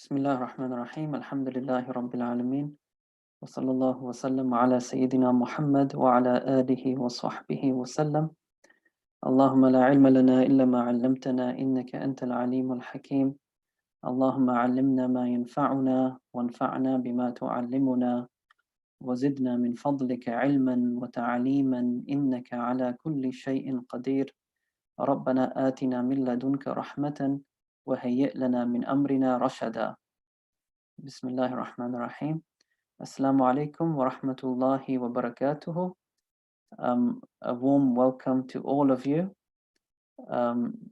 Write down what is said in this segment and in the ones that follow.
Bismillah ar-Rahman ar-Rahim. Alhamdulillahi Rabbil Alameen. Wa sallallahu wa sallam ala Sayyidina Muhammad wa ala alihi wa sahbihi wa sallam. Allahumma la ilma lana illa ma 'allamtana innaka antal alimul hakim. Allahumma 'allimna ma yanfa'una wanfa'na bima tu'allimuna wa zidna min fadlika 'ilman wa ta'aliman innaka 'ala kulli shay'in qadir. ربنا آتنا من لدنك رحمة وهيئ لنا من أمرنا رشدا. بسم الله الرحمن الرحيم. Assalamu alaikum wa rahmatullahi wa barakatuhu. A warm welcome to all of you.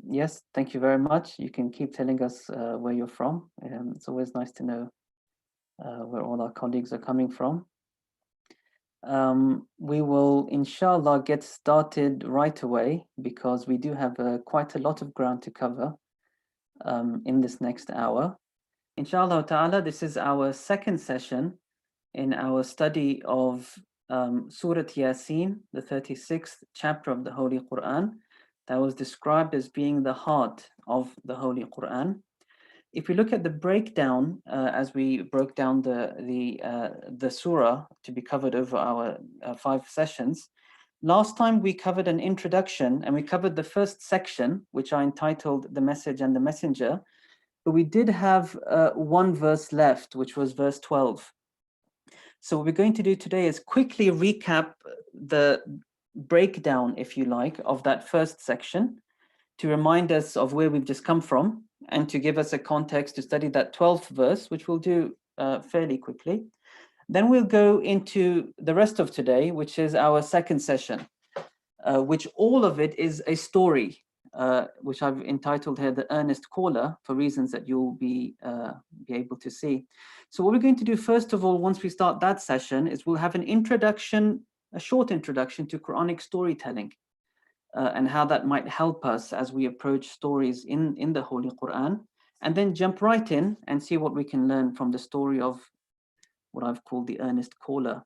Yes, thank you very much. You can keep telling us where you're from. It's always nice to know where all our colleagues are coming from. We will inshallah get started right away because we do have quite a lot of ground to cover in this next hour. Inshallah ta'ala, this is our second session in our study of Surah Yasin, the 36th chapter of the Holy Qur'an, that was described as being the heart of the Holy Qur'an. If we look at the breakdown, as we broke down the surah to be covered over our 5 sessions, last time we covered an introduction and we covered the first section, which I entitled The Message and the Messenger, but we did have one verse left, which was verse 12. So what we're going to do today is quickly recap the breakdown, if you like, of that first section to remind us of where we've just come from and to give us a context to study that 12th verse, which we'll do fairly quickly. Then we'll go into the rest of today, which is our second session, which all of it is a story, which I've entitled here the Earnest Caller, for reasons that you'll be able to see. So what we're going to do first of all, once we start that session, is we'll have an introduction, a short introduction to Quranic storytelling and how that might help us as we approach stories in the Holy Quran, and then jump right in and see what we can learn from the story of what I've called the Earnest Caller.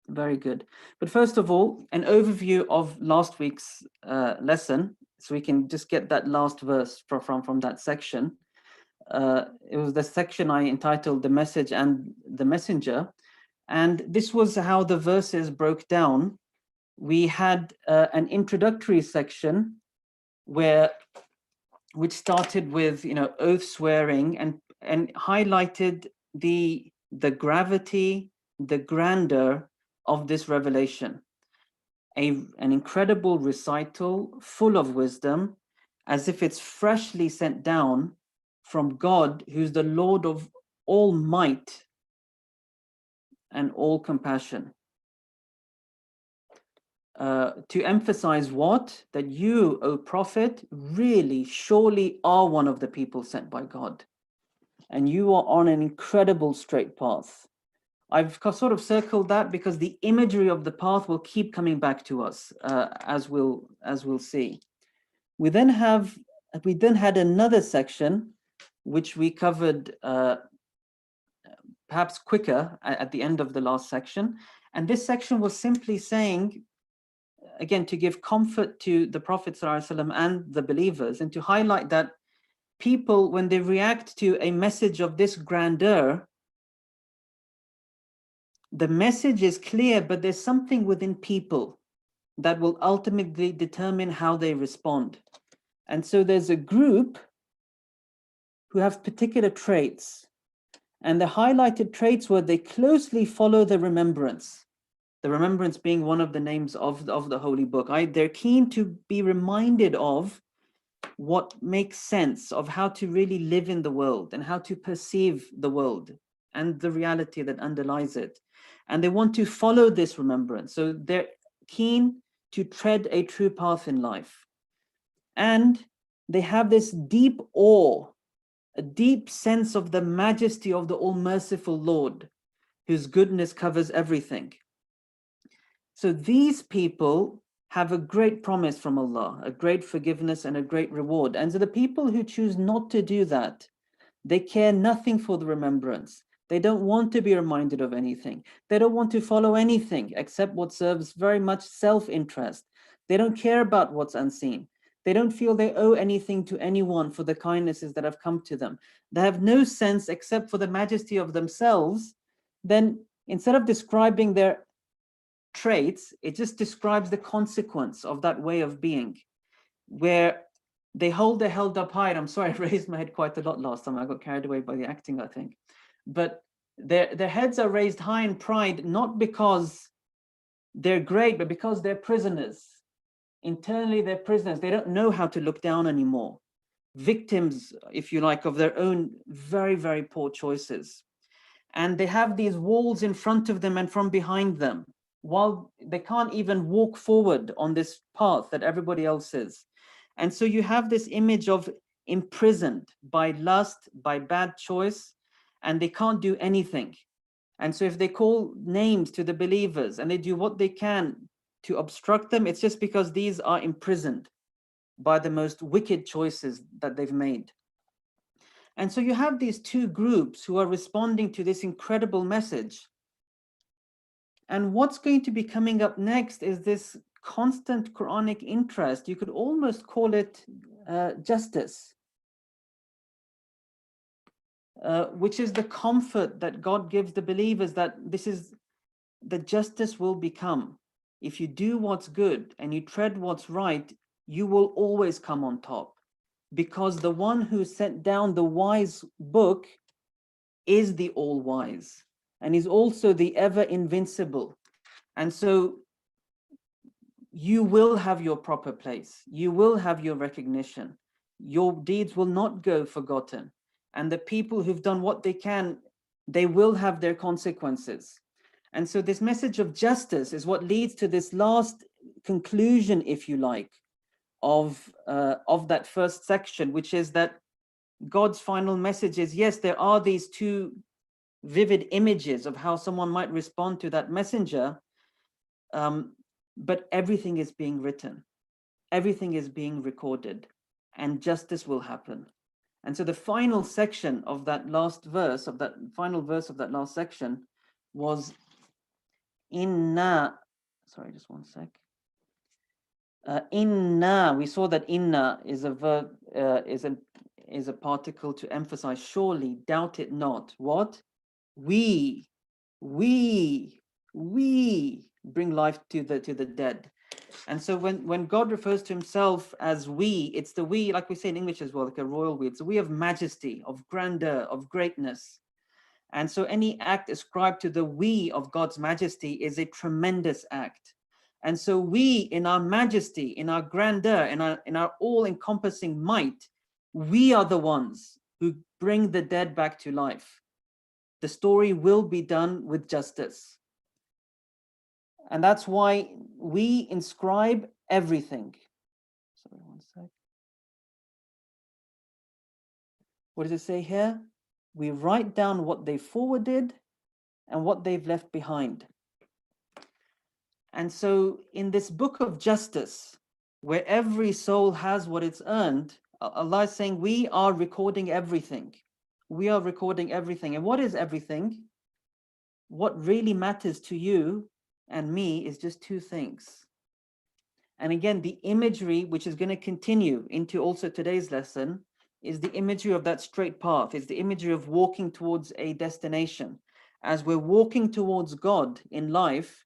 Very good. But first of all, an overview of last week's lesson, so we can just get that last verse from that section. It was the section I entitled The Message and the Messenger. And this was how the verses broke down. We had an introductory section which started with oath swearing and highlighted the gravity, the grandeur of this revelation. An incredible recital full of wisdom, as if it's freshly sent down from God, who's the Lord of all might and all compassion. To emphasize what? That you, O Prophet, really, surely are one of the people sent by God. And you are on an incredible straight path. I've sort of circled that because the imagery of the path will keep coming back to us, as we'll see. We then had another section which we covered perhaps quicker at the end of the last section, and this section was simply saying, again, to give comfort to the Prophet ﷺ and the believers, and to highlight that people, when they react to a message of this grandeur, the message is clear, but there's something within people that will ultimately determine how they respond. And so there's a group who have particular traits, and the highlighted traits were they closely follow the remembrance being one of the names of the Holy Book. They're keen to be reminded of what makes sense of how to really live in the world and how to perceive the world and the reality that underlies it. And they want to follow this remembrance. So they're keen to tread a true path in life. And they have this deep awe, a deep sense of the majesty of the all-merciful Lord, whose goodness covers everything. So these people have a great promise from Allah, a great forgiveness and a great reward. And so the people who choose not to do that, they care nothing for the remembrance. They don't want to be reminded of anything. They don't want to follow anything except what serves very much self-interest. They don't care about what's unseen. They don't feel they owe anything to anyone for the kindnesses that have come to them. They have no sense except for the majesty of themselves. Then instead of describing their traits, it just describes the consequence of that way of being, where they hold their held up high. I'm sorry, I raised my head quite a lot last time. I got carried away by the acting, I think. But their heads are raised high in pride, not because they're great, but because they're prisoners. Internally, they're prisoners. They don't know how to look down anymore. Victims, if you like, of their own very, very poor choices. And they have these walls in front of them and from behind them, while they can't even walk forward on this path that everybody else is. And so you have this image of imprisoned by lust, by bad choice, and they can't do anything. And so if they call names to the believers and they do what they can to obstruct them, it's just because these are imprisoned by the most wicked choices that they've made. And so you have these two groups who are responding to this incredible message. And what's going to be coming up next is this constant Quranic interest. You could almost call it justice, which is the comfort that God gives the believers, that this is the justice will become. If you do what's good and you tread what's right, you will always come on top, because the one who sent down the wise book is the all-wise, and is also the ever-invincible. And so you will have your proper place, you will have your recognition, your deeds will not go forgotten, and the people who've done what they can, they will have their consequences. And so this message of justice is what leads to this last conclusion, if you like, of that first section, which is that God's final message is, yes, there are these two vivid images of how someone might respond to that messenger, but everything is being written, everything is being recorded, and justice will happen. And so the final section of that last verse, of that final verse of that last section, was inna. Sorry, just one sec. Inna. We saw that inna is a verb, is a particle to emphasize. Surely, doubt it not. What? We bring life to the dead. And so when God refers to himself as we, it's the we, like we say in English as well, like a royal we. It's a we of majesty, of grandeur, of greatness. And so any act ascribed to the we of God's majesty is a tremendous act. And so we, in our majesty, in our grandeur, in our all-encompassing might, we are the ones who bring the dead back to life. The story will be done with justice. And that's why we inscribe everything. Sorry, one sec. What does it say here? We write down what they forwarded and what they've left behind. And so in this book of justice, where every soul has what it's earned, Allah is saying we are recording everything. We are recording everything. And what is everything? What really matters to you and me is just two things. And again, the imagery, which is going to continue into also today's lesson, is the imagery of that straight path. It's the imagery of walking towards a destination. As we're walking towards God in life,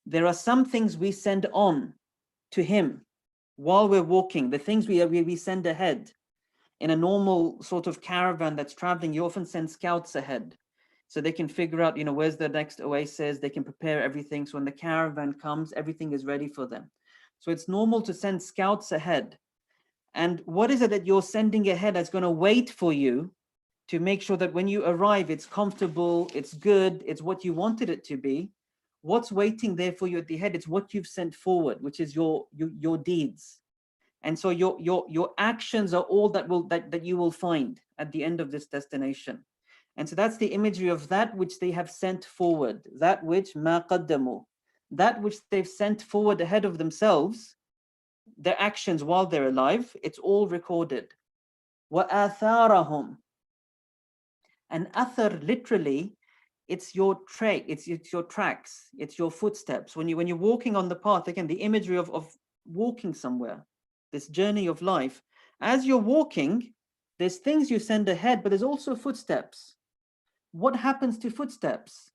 there are some things we send on to him while we're walking, the things we send ahead. In a normal sort of caravan that's traveling, you often send scouts ahead, so they can figure out, where's the next oasis, they can prepare everything. So when the caravan comes, everything is ready for them. So it's normal to send scouts ahead. And what is it that you're sending ahead that's going to wait for you to make sure that when you arrive, it's comfortable, it's good, it's what you wanted it to be? What's waiting there for you at the head? It's what you've sent forward, which is your deeds. And so your actions are all that you will find at the end of this destination. And so that's the imagery of that which they have sent forward, that which ma qaddamu, that which they've sent forward ahead of themselves, their actions while they're alive, it's all recorded. Wa atharahum. And athar, literally, it's your it's your tracks, it's your footsteps. When you're walking on the path, again, the imagery of walking somewhere, this journey of life, as you're walking, there's things you send ahead, but there's also footsteps. What happens to footsteps?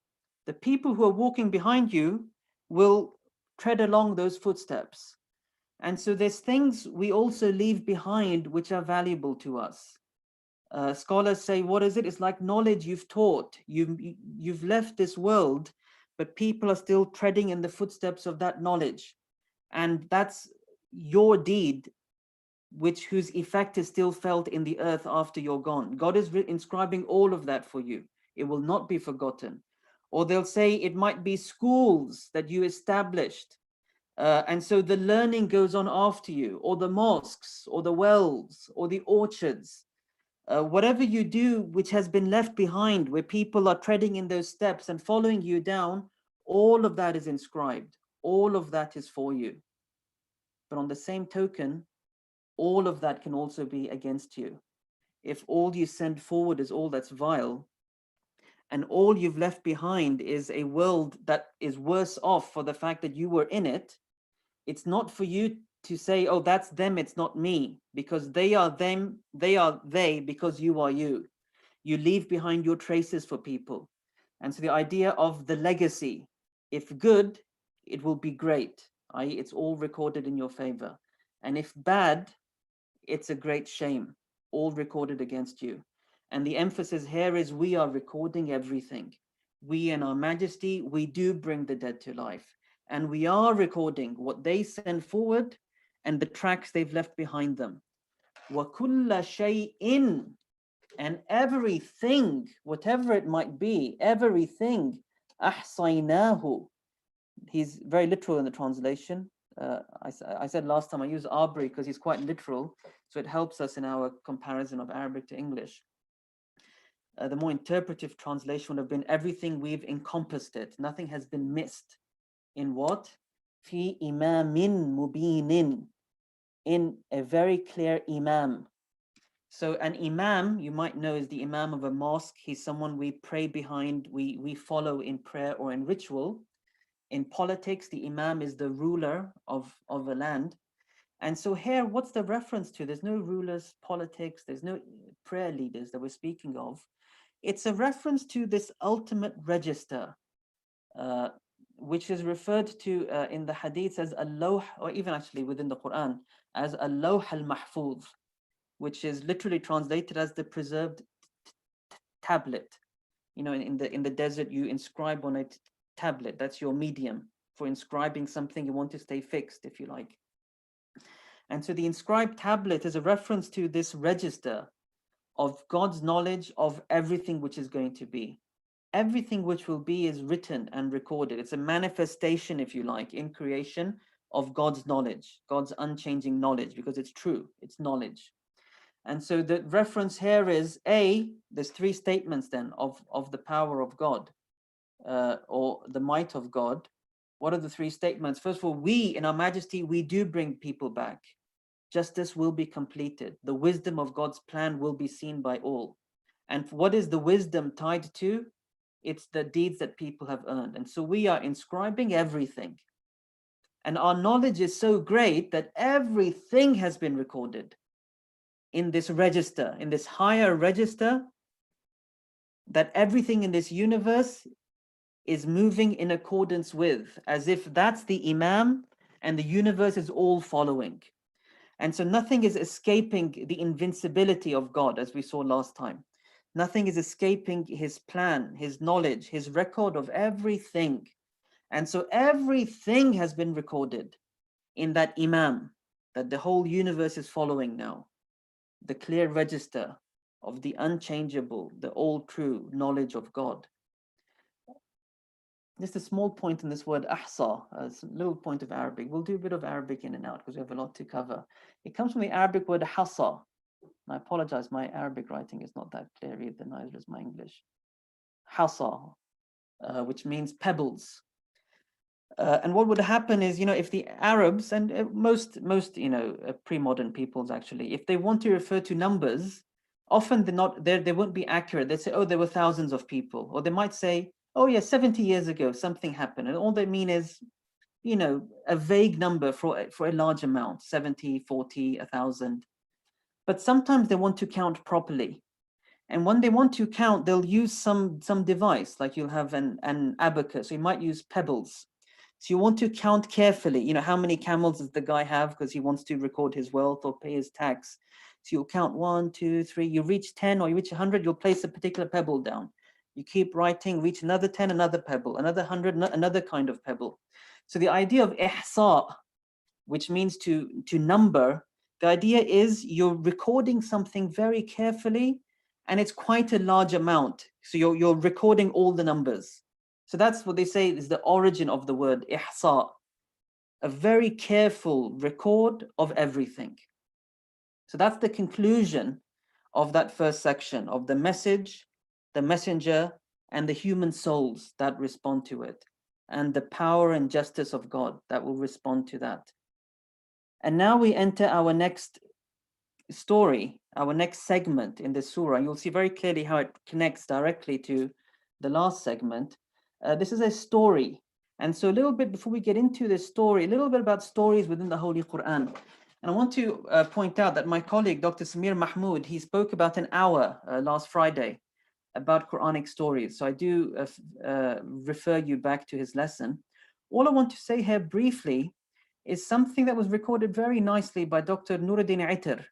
The people who are walking behind you will tread along those footsteps. And so there's things we also leave behind which are valuable to us. Scholars say, what is it? It's like knowledge you've taught. You've left this world, but people are still treading in the footsteps of that knowledge. And that's your deed, whose effect is still felt in the earth after you're gone. God is inscribing all of that for you. It will not be forgotten. Or they'll say it might be schools that you established. And so the learning goes on after you, or the mosques, or the wells, or the orchards. Whatever you do which has been left behind, where people are treading in those steps and following you down, all of that is inscribed. All of that is for you. But on the same token, all of that can also be against you. If all you send forward is all that's vile, and all you've left behind is a world that is worse off for the fact that you were in it, it's not for you to say, oh, that's them, it's not me, because they are them, they are they, because you are you. You leave behind your traces for people. And so the idea of the legacy, if good, it will be great, i.e. it's all recorded in your favor. And if bad, it's a great shame, all recorded against you. And the emphasis here is we are recording everything. We in our majesty, we do bring the dead to life. And we are recording what they send forward and the tracks they've left behind them. وَكُلَّ شَيْءٍ, and everything, whatever it might be, everything, أَحْصَيْنَاهُ. He's very literal in the translation. I said last time I use Arbery because he's quite literal, so it helps us in our comparison of Arabic to English. The more interpretive translation would have been everything, we've encompassed it. Nothing has been missed. In what? Fi imamin mubinin, in a very clear imam. So an imam, you might know, is the imam of a mosque. He's someone we pray behind, we follow in prayer or in ritual. In politics, the imam is the ruler of a land. And so here, what's the reference to? There's no rulers, politics, there's no prayer leaders that we're speaking of. It's a reference to this ultimate register, which is referred to in the hadith as al-lawh, or even actually within the Qur'an, as al-lawh al-mahfuz, which is literally translated as the preserved tablet. You know, in the desert, you inscribe on a tablet. That's your medium for inscribing something you want to stay fixed, if you like. And so the inscribed tablet is a reference to this register of God's knowledge of everything which is going to be. Everything which will be is written and recorded. It's a manifestation, if you like, in creation of God's knowledge, God's unchanging knowledge, because it's true, it's knowledge. And so the reference here is there's three statements then of the power of God, or the might of God. What are the three statements? First of all, we in our majesty, we do bring people back. Justice will be completed. The wisdom of God's plan will be seen by all. And what is the wisdom tied to? It's the deeds that people have earned. And so we are inscribing everything. And our knowledge is so great that everything has been recorded in this register, in this higher register, that everything in this universe is moving in accordance with, as if that's the Imam and the universe is all following. And so nothing is escaping the invincibility of God, as we saw last time. Nothing is escaping his plan, his knowledge, his record of everything. And so everything has been recorded in that Imam, that the whole universe is following now. The clear register of the unchangeable, the all true knowledge of God. Just a small point in this word ahsa, a little point of Arabic. We'll do a bit of Arabic in and out because we have a lot to cover. It comes from the Arabic word hasa. And I apologize, my Arabic writing is not that clear either, neither is my English. Hasa, which means pebbles. And what would happen is, if the Arabs and most pre-modern peoples actually, if they want to refer to numbers, often they won't be accurate. They say, oh, there were thousands of people, or they might say, oh yeah, 70 years ago something happened, and all they mean is you know, a vague number for a large amount, 70, 40, 1,000. But sometimes they want to count properly. And when they want to count, they'll use some device, like you'll have an abacus. So you might use pebbles. So you want to count carefully, you know, how many camels does the guy have because he wants to record his wealth or pay his tax. So you'll count 1, 2, 3, you reach 10 or you reach 100, you'll place a particular pebble down. You keep writing, reach another 10, another pebble, another 100, another kind of pebble. So the idea of ihsa, which means to number, the idea is you're recording something very carefully and it's quite a large amount. So you're recording all the numbers. So that's what they say is the origin of the word ihsa, a very careful record of everything. So that's the conclusion of that first section of the message, the messenger, and the human souls that respond to it, and the power and justice of God that will respond to that. And now we enter our next story, our next segment in the surah. You'll see very clearly how it connects directly to the last segment. This is a story. And so a little bit before we get into this story, a little bit about stories within the Holy Qur'an. And I want to point out that my colleague, Dr. Samir Mahmood, he spoke about an hour last Friday about Quranic stories. So I do refer you back to his lesson. All I want to say here briefly is something that was recorded very nicely by Dr. Nuruddin Itar,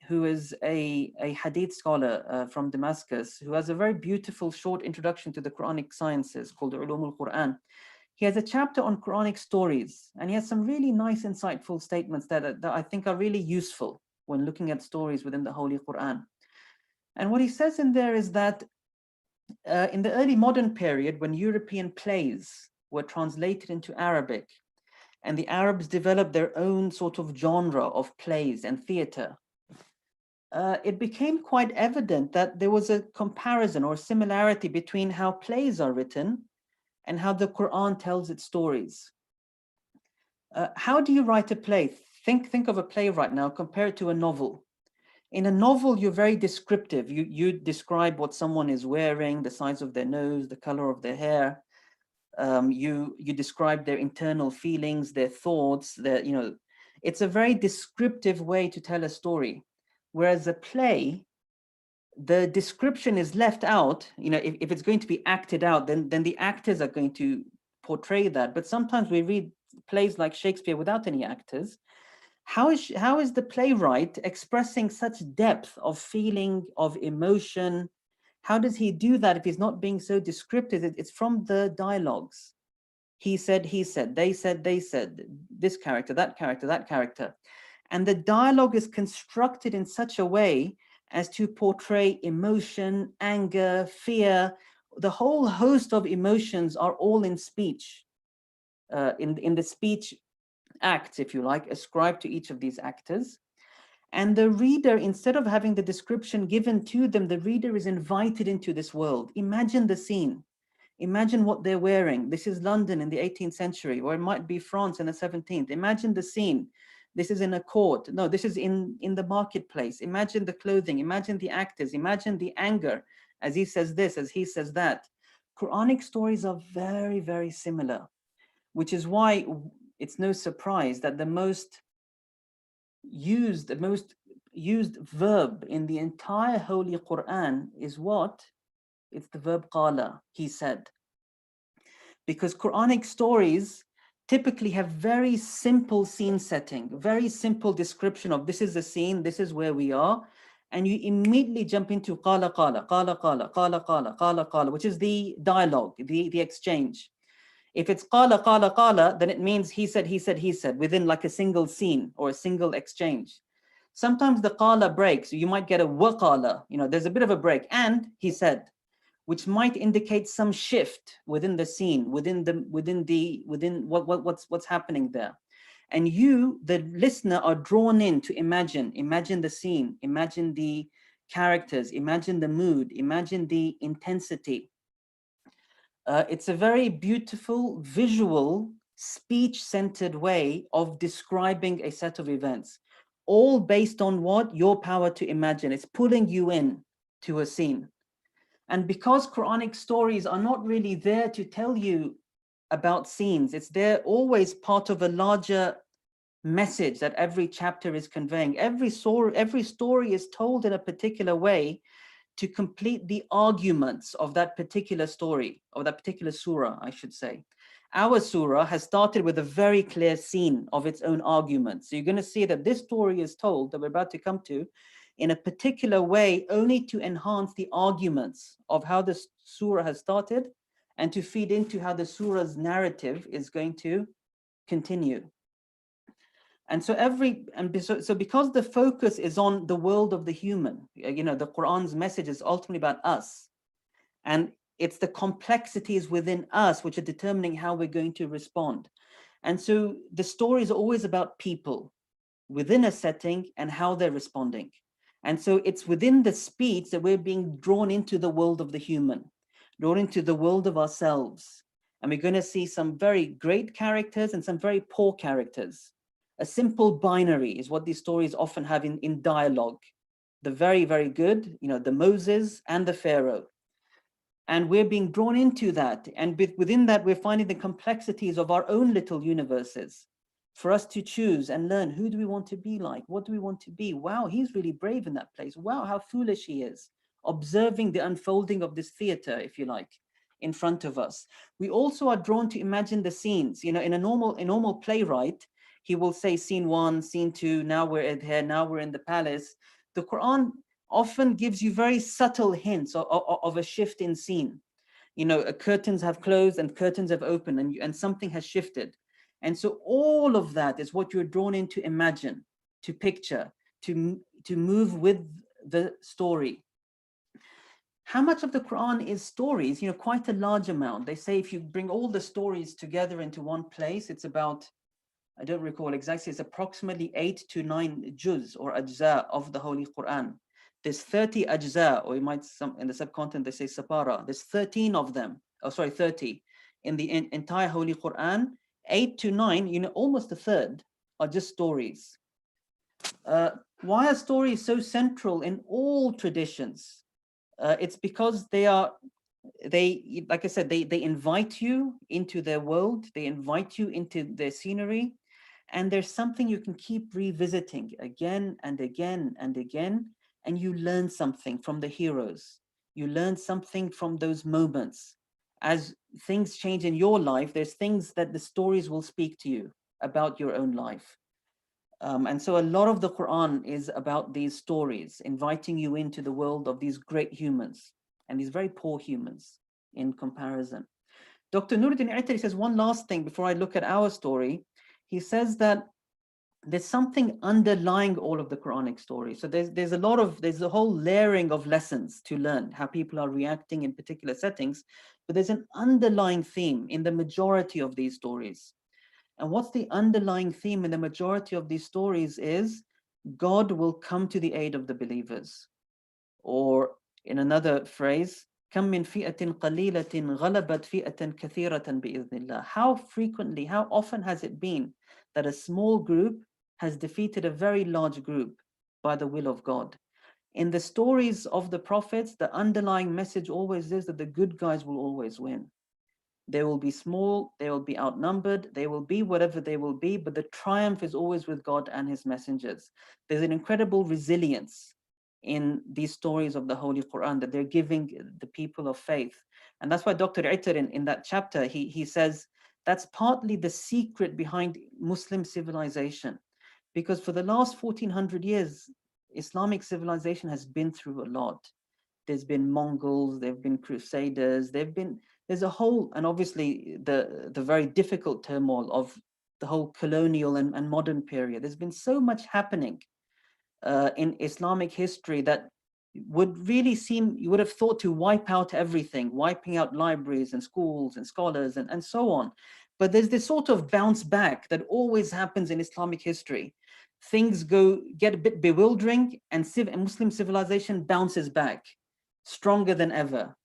who is a hadith scholar from Damascus, who has a very beautiful short introduction to the Quranic sciences called Ulum al-Quran. He has a chapter on Quranic stories, and he has some really nice, insightful statements that I think are really useful when looking at stories within the Holy Quran. And what he says in there is that in the early modern period, when European plays were translated into Arabic, and the Arabs developed their own sort of genre of plays and theater, it became quite evident that there was a comparison or similarity between how plays are written and how the Quran tells its stories. How do you write a play? Think of a play right now, compare it to a novel. In a novel, you're very descriptive. You describe what someone is wearing, the size of their nose, the color of their hair. You describe their internal feelings, their thoughts, it's a very descriptive way to tell a story. Whereas a play, the description is left out. If it's going to be acted out, then the actors are going to portray that. But sometimes we read plays like Shakespeare without any actors. How is the playwright expressing such depth of feeling, of emotion? How does he do that if he's not being so descriptive? It's from the dialogues. He said, they said, this character, that character, that character. And the dialogue is constructed in such a way as to portray emotion, anger, fear. The whole host of emotions are all in speech, in the speech acts, if you like, ascribed to each of these actors. And the reader, instead of having the description given to them, the reader is invited into this world. Imagine the scene. Imagine what they're wearing. This is London in the 18th century, or it might be France in the 17th. Imagine the scene. This is in a court. No, this is in the marketplace. Imagine the clothing. Imagine the actors. Imagine the anger as he says this, as he says that. Quranic stories are very, very similar, which is why it's no surprise that the most used verb in the entire Holy Quran is what? It's the verb qala, he said. Because Quranic stories typically have very simple scene setting, very simple description of this is the scene, this is where we are, and you immediately jump into qala qala, qala qala, qala qala, qala qala, which is the dialogue, the exchange. If it's qala qala qala, then it means he said within like a single scene or a single exchange. Sometimes the qala breaks, so you might get a waqala, there's a bit of a break, and he said, which might indicate some shift within the scene, within what's happening there. And you, the listener, are drawn in to imagine the scene, imagine the characters, imagine the mood, imagine the intensity. It's a very beautiful, visual, speech-centered way of describing a set of events, all based on what? Your power to imagine. It's pulling you in to a scene. And because Quranic stories are not really there to tell you about scenes. It's there always part of a larger message that every chapter is conveying. Every story is told in a particular way to complete the arguments of that particular story, or that particular surah, I should say. Our surah has started with a very clear scene of its own argument. So you're going to see that this story is told, that we're about to come to, in a particular way, only to enhance the arguments of how the surah has started and to feed into how the surah's narrative is going to continue. And so because the focus is on the world of the human, the Qur'an's message is ultimately about us. And it's the complexities within us which are determining how we're going to respond. And so the story is always about people within a setting and how they're responding. And so it's within the speech that we're being drawn into the world of the human, drawn into the world of ourselves. And we're going to see some very great characters and some very poor characters. A simple binary is what these stories often have in dialogue. The very, very good, the Moses and the Pharaoh. And we're being drawn into that. And within that, we're finding the complexities of our own little universes for us to choose and learn. Who do we want to be like? What do we want to be? Wow, he's really brave in that place. Wow, how foolish he is. Observing the unfolding of this theater, if you like, in front of us. We also are drawn to imagine the scenes. In a normal playwright, he will say scene 1, scene 2, now we're here, now we're in the palace. The Quran often gives you very subtle hints of a shift in scene. Curtains have closed and curtains have opened, and something has shifted. And so all of that is what you're drawn in to imagine, to picture, to move with the story. How much of the Quran is stories? Quite a large amount. They say if you bring all the stories together into one place, it's about, I don't recall exactly, it's approximately 8 to 9 juz or ajza of the Holy Quran. There's 30 ajza, or you might, in the subcontinent they say sapara. There's 13 of them, 30 in the entire Holy Quran. 8 to 9, almost a third are just stories. Why are stories so central in all traditions? It's because they, like I said, they invite you into their world, they invite you into their scenery, and there's something you can keep revisiting again and again and again, and you learn something from the heroes. You learn something from those moments. As things change in your life, there's things that the stories will speak to you about your own life. And so a lot of the Quran is about these stories, inviting you into the world of these great humans and these very poor humans in comparison. Dr. Nuruddin Itari says one last thing before I look at our story. He says that there's something underlying all of the Quranic stories. So there's a whole layering of lessons to learn, how people are reacting in particular settings, but there's an underlying theme in the majority of these stories. And what's the underlying theme in the majority of these stories is God will come to the aid of the believers. Or in another phrase, كم من فئة قليلة غلبت فئة كثيرة بإذن الله. How frequently, how often has it been that a small group has defeated a very large group by the will of God? In the stories of the prophets, the underlying message always is that the good guys will always win. They will be small, they will be outnumbered, they will be whatever they will be, but the triumph is always with God and his messengers. There's an incredible resilience in these stories of the Holy Quran that they're giving the people of faith. And that's why Dr. Ittar in that chapter, he says that's partly the secret behind Muslim civilization. Because for the last 1400 years, Islamic civilization has been through a lot. There's been Mongols, there've been Crusaders, there's a whole, and obviously the very difficult turmoil of the whole colonial and modern period. There's been so much happening in Islamic history that would really seem, you would have thought, to wipe out everything, wiping out libraries and schools and scholars and so on. But there's this sort of bounce back that always happens in Islamic history. Things get a bit bewildering, and Muslim civilization bounces back stronger than ever,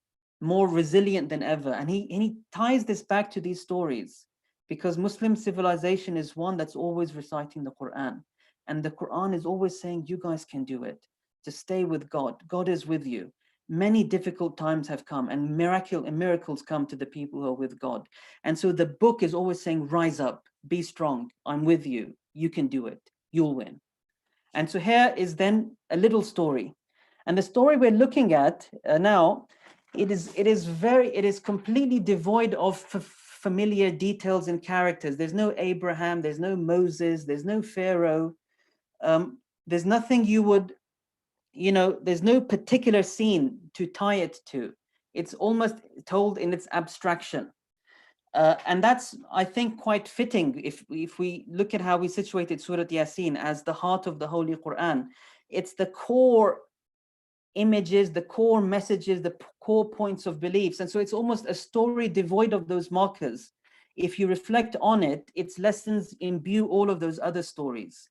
more resilient than ever. And he ties this back to these stories, because Muslim civilization is one that's always reciting the Quran. And the Quran is always saying, you guys can do it. Just stay with God. God is with you. many difficult times have come, and miracles come to the people who are with God. And so the book is always saying, rise up, be strong, I'm with you, you can do it, you'll win. And so here is then a little story. And the story we're looking at now, it is completely devoid of familiar details and characters. There's no Abraham, there's no Moses, there's no Pharaoh. There's nothing you would, there's no particular scene to tie it to. It's almost told in its abstraction. And that's, I think, quite fitting if we look at how we situated Surah Yasin as the heart of the Holy Quran. It's the core images, the core messages, the core points of beliefs. And so it's almost a story devoid of those markers. If you reflect on it, its lessons imbue all of those other stories.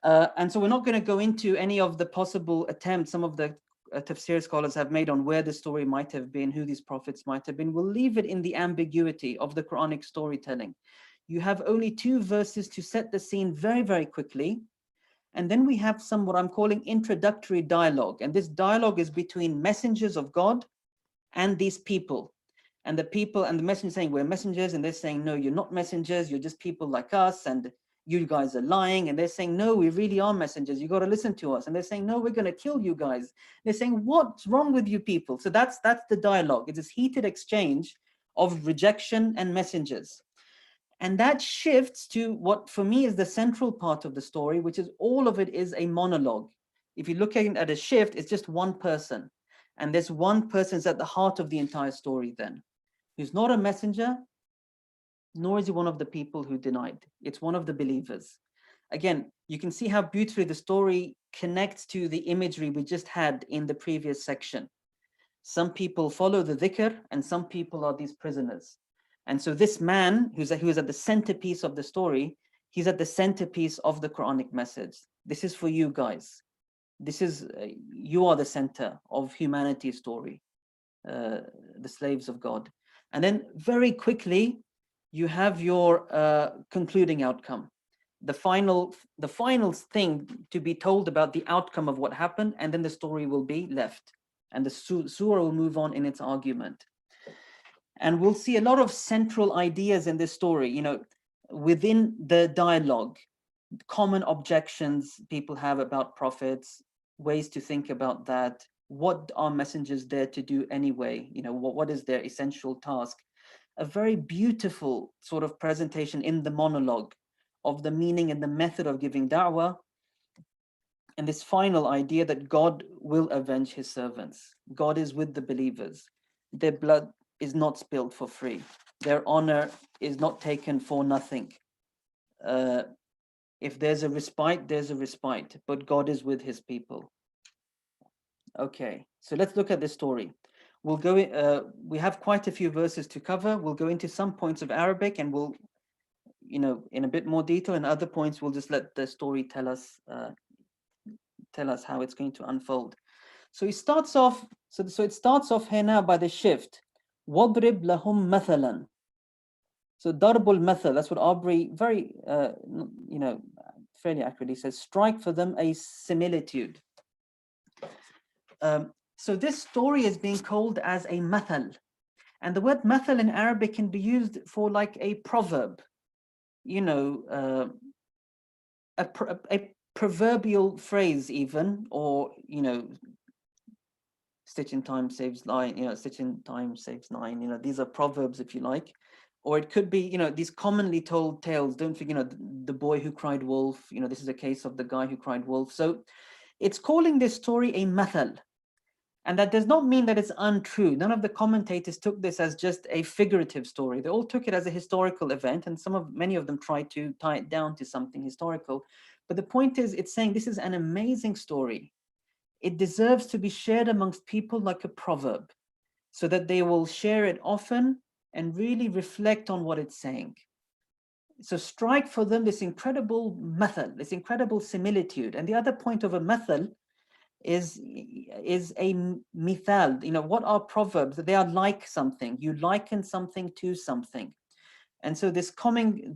And so we're not going to go into any of the possible attempts some of the tafsir scholars have made on where the story might have been, who these prophets might have been. We'll leave it in the ambiguity of the Quranic storytelling. You have only 2 verses to set the scene very, very quickly. And then we have some what I'm calling introductory dialogue. And this dialogue is between messengers of God and these people. And the people and the messengers saying, we're messengers. And they're saying, no, you're not messengers. You're just people like us. And you guys are lying. And they're saying, no, we really are messengers. You got to listen to us. And they're saying, no, we're going to kill you guys. They're saying, what's wrong with you people? So that's the dialogue. It's this heated exchange of rejection and messengers. And that shifts to what for me is the central part of the story, which is all of it is a monologue. If you look at a shift, it's just one person. And this one person is at the heart of the entire story then. Who's not a messenger, nor is he one of the people who denied. It's one of the believers. Again, you can see how beautifully the story connects to the imagery we just had in the previous section. Some people follow the dhikr, and some people are these prisoners. And so this man who is at the centerpiece of the story, he's at the centerpiece of the Quranic message. This is for you guys. This is, you are the center of humanity's story, the slaves of God. And then very quickly, you have your concluding outcome. The final thing to be told about the outcome of what happened, and then the story will be left. And the surah will move on in its argument. And we'll see a lot of central ideas in this story, within the dialogue, common objections people have about prophets, ways to think about that. What are messengers there to do anyway? What is their essential task? A very beautiful sort of presentation in the monologue of the meaning and the method of giving da'wah. And this final idea that God will avenge his servants. God is with the believers. Their blood is not spilled for free. Their honor is not taken for nothing. If there's a respite, there's a respite, but God is with his people. Okay, so let's look at this story. We'll go, we have quite a few verses to cover. We'll go into some points of Arabic and we'll, in a bit more detail, and other points we'll just let the story tell us how it's going to unfold. So it starts off, so it starts off here now by the shift. وَضْرِبْ لَهُمْ مَثَلًا. So Darbul Mathal, that's what Aubrey very, fairly accurately says, strike for them a similitude. So this story is being called as a mathal. And the word mathal in Arabic can be used for like a proverb, a proverbial phrase even, or, stitch in time saves nine, stitch in time saves nine, these are proverbs if you like. Or it could be, these commonly told tales. Don't forget, the boy who cried wolf, this is a case of the guy who cried wolf. So it's calling this story a mathal. And that does not mean that it's untrue. None of the commentators took this as just a figurative story. They all took it as a historical event, and many of them tried to tie it down to something historical. But the point is, it's saying this is an amazing story. It deserves to be shared amongst people like a proverb, so that they will share it often and really reflect on what it's saying. So strike for them this incredible mathal, this incredible similitude. And the other point of a mathal is a mithal. What are proverbs? They are like something. You liken something to something. And so this coming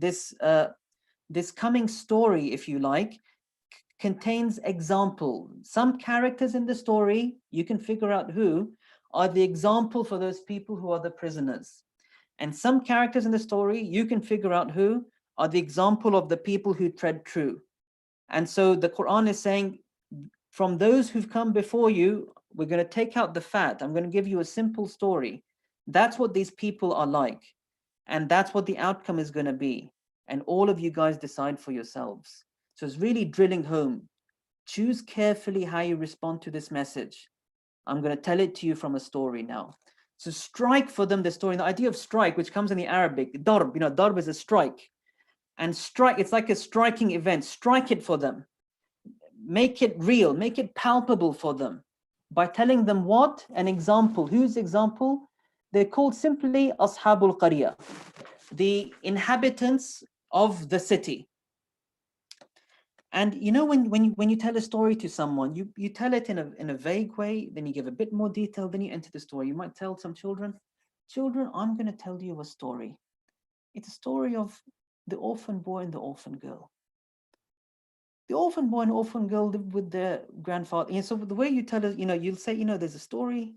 story, if you like, contains example. Some characters in the story, you can figure out who are the example for those people who are the prisoners. And some characters in the story, you can figure out who are the example of the people who tread true. And so the Quran is saying, from those who've come before you, we're going to take out the fat. I'm going to give you a simple story. That's what these people are like. And that's what the outcome is going to be. And all of you guys decide for yourselves. So it's really drilling home. Choose carefully how you respond to this message. I'm going to tell it to you from a story now. So strike for them the story. The idea of strike, which comes in the Arabic, darb, darb is a strike. And strike, it's like a striking event. Strike it for them. Make it real, make it palpable for them. By telling them what? An example. Whose example? They're called simply Ashabul Qarya, the inhabitants of the city. And when you tell a story to someone, you tell it in a vague way, then you give a bit more detail, then you enter the story. You might tell some children, I'm going to tell you a story. It's a story of the orphan boy and the orphan girl. The orphan boy and orphan girl lived with their grandfather. And so the way you tell it, you'll say, there's a story.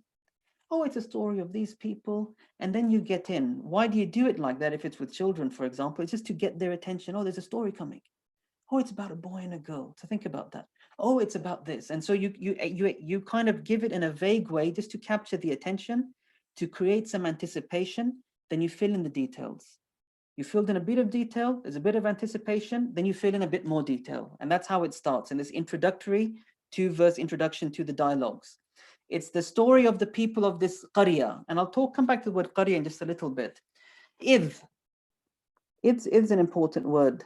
Oh, it's a story of these people. And then you get in. Why do you do it like that if it's with children, for example? It's just to get their attention. Oh, there's a story coming. Oh, it's about a boy and a girl. So think about that. Oh, it's about this. And so you kind of give it in a vague way just to capture the attention, to create some anticipation. Then you fill in the details. You filled in a bit of detail, there's a bit of anticipation, then you fill in a bit more detail. And that's how it starts in this introductory 2-verse introduction to the dialogues. It's the story of the people of this qarya. And I'll come back to the word qarya in just a little bit. It's an important word,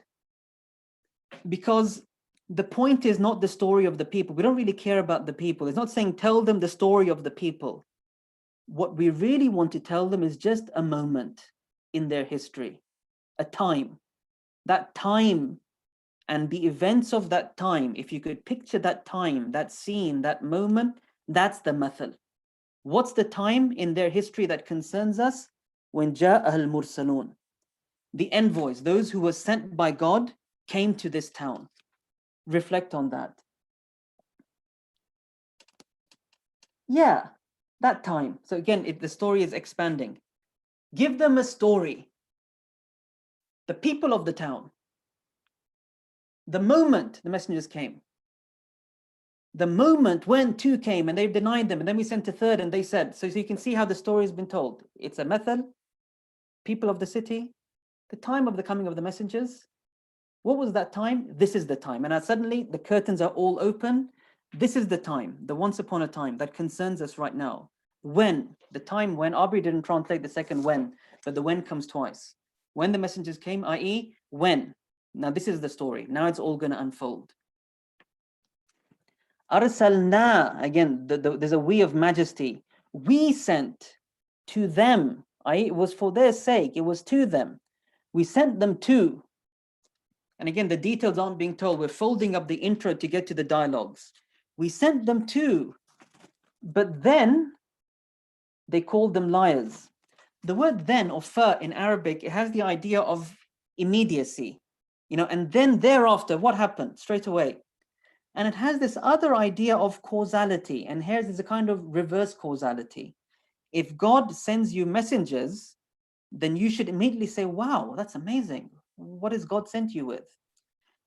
because the point is not the story of the people. We don't really care about the people. It's not saying tell them the story of the people. What we really want to tell them is just a moment in their history. A time, that time and the events of that time. If you could picture that time, that scene, that moment, that's the mathal. What's the time in their history that concerns us? When ja'ah al-mursalun, the envoys, those who were sent by God, came to this town. Reflect on that. Yeah, that time. So again, the story is expanding. Give them a story. The people of the town. The moment the messengers came. The moment when 2 came and they denied them, and then we sent a 3rd and they said. So you can see how the story has been told. It's a method, people of the city, the time of the coming of the messengers. What was that time? This is the time. And suddenly the curtains are all open. This is the time, the once upon a time that concerns us right now. When, the time when, Aubrey didn't translate the second when, but the when comes twice. When the messengers came, i.e. when. Now this is the story. Now it's all going to unfold. Arsalna, again, there's a we of majesty. We sent to them, i.e. it was for their sake, it was to them. We sent them to. And again, the details aren't being told. We're folding up the intro to get to the dialogues. We sent them to, but then they called them liars. The word then, or fa in Arabic, it has the idea of immediacy, and then thereafter, what happened? Straight away. And it has this other idea of causality, and here there's a kind of reverse causality. If God sends you messengers, then you should immediately say, wow, that's amazing. What has God sent you with?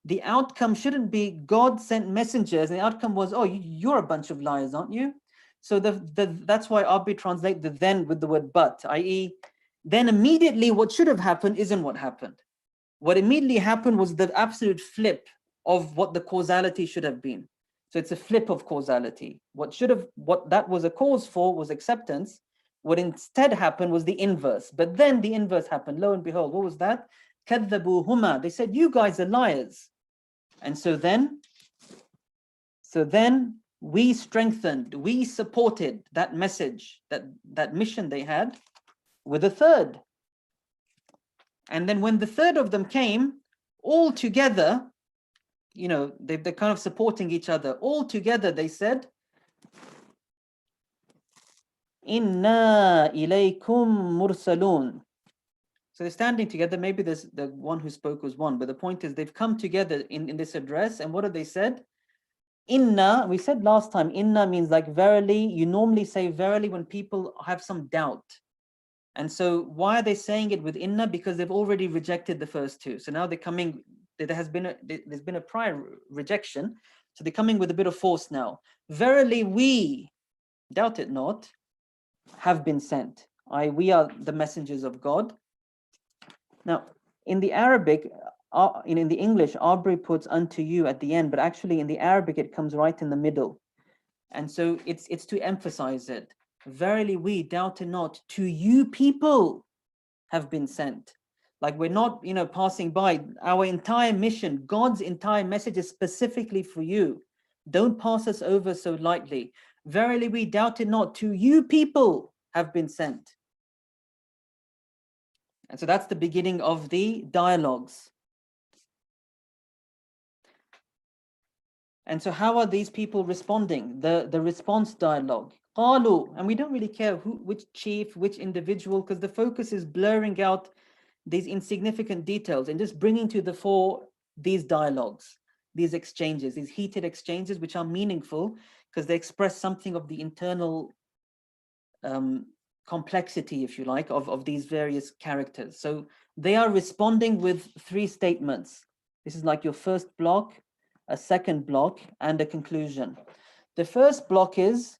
The outcome shouldn't be God sent messengers, and the outcome was, oh, you're a bunch of liars, aren't you? So that's why Abbi translate the then with the word but, i.e. then immediately what should have happened isn't what happened. What immediately happened was the absolute flip of what the causality should have been. So it's a flip of causality. What that was a cause for was acceptance. What instead happened was the inverse. But then the inverse happened. Lo and behold, what was that? كَذَّبُوهُمَا. They said, you guys are liars. And so then we strengthened, we supported that message, that mission they had with a 3rd. And then when the 3rd of them came, all together, they're kind of supporting each other. All together, they said, Inna ilaykum mursalun. So they're standing together. Maybe the one who spoke was one, but the point is they've come together in this address. And what have they said? Inna, we said last time, inna means like verily. You normally say verily when people have some doubt. And so why are they saying it with inna? Because they've already rejected the first two. So now they're coming, there's been a prior rejection. So they're coming with a bit of force now. Verily we, doubt it not, have been sent. We are the messengers of God. Now, in the Arabic, in the English, Aubrey puts unto you at the end, but actually in the Arabic, it comes right in the middle. And so it's to emphasize it. Verily we, doubt it not, to you people have been sent. Like we're not, passing by. Our entire mission, God's entire message is specifically for you. Don't pass us over so lightly. Verily we, doubt it not, to you people have been sent. And so that's the beginning of the dialogues. And so how are these people responding? The response dialogue. Qalu, and we don't really care which chief, which individual, because the focus is blurring out these insignificant details and just bringing to the fore these dialogues, these exchanges, these heated exchanges, which are meaningful because they express something of the internal complexity, if you like, of these various characters. So they are responding with three statements. This is like your first block, a second block, and a conclusion. The first block is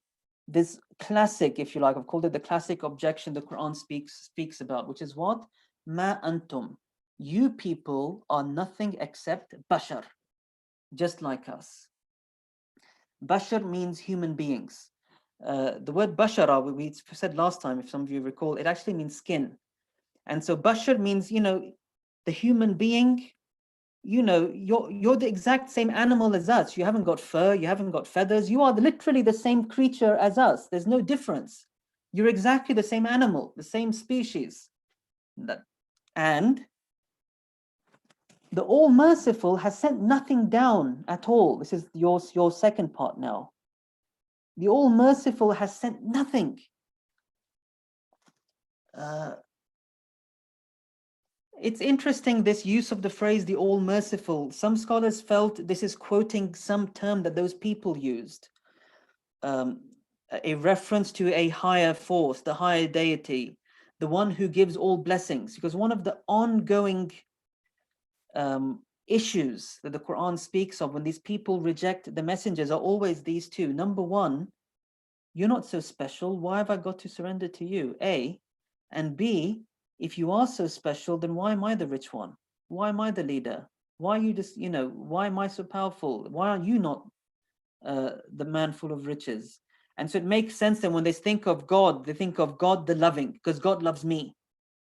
this classic, if you like, I've called it the classic objection the Quran speaks about, which is what? Ma antum. You people are nothing except bashar, just like us. Bashar means human beings. The word bashara, we said last time, if some of you recall, it actually means skin. And so bashar means, the human being, you're the exact same animal as us. You haven't got fur, you haven't got feathers. You are literally the same creature as us. There's no difference. You're exactly the same animal, the same species. And the All-Merciful has sent nothing down at all. This is your second part now. The All-Merciful has sent nothing. It's interesting, this use of the phrase, the All-Merciful. Some scholars felt this is quoting some term that those people used. A reference to a higher force, the higher deity, the one who gives all blessings. Because one of the ongoing issues that the Quran speaks of when these people reject the messengers are always these two. Number one, you're not so special. Why have I got to surrender to you? A. And B, if you are so special, then why am I the rich one? Why am I the leader? Why are you just, why am I so powerful? Why are you not the man full of riches? And so it makes sense that when they think of God, they think of God the loving, because God loves me.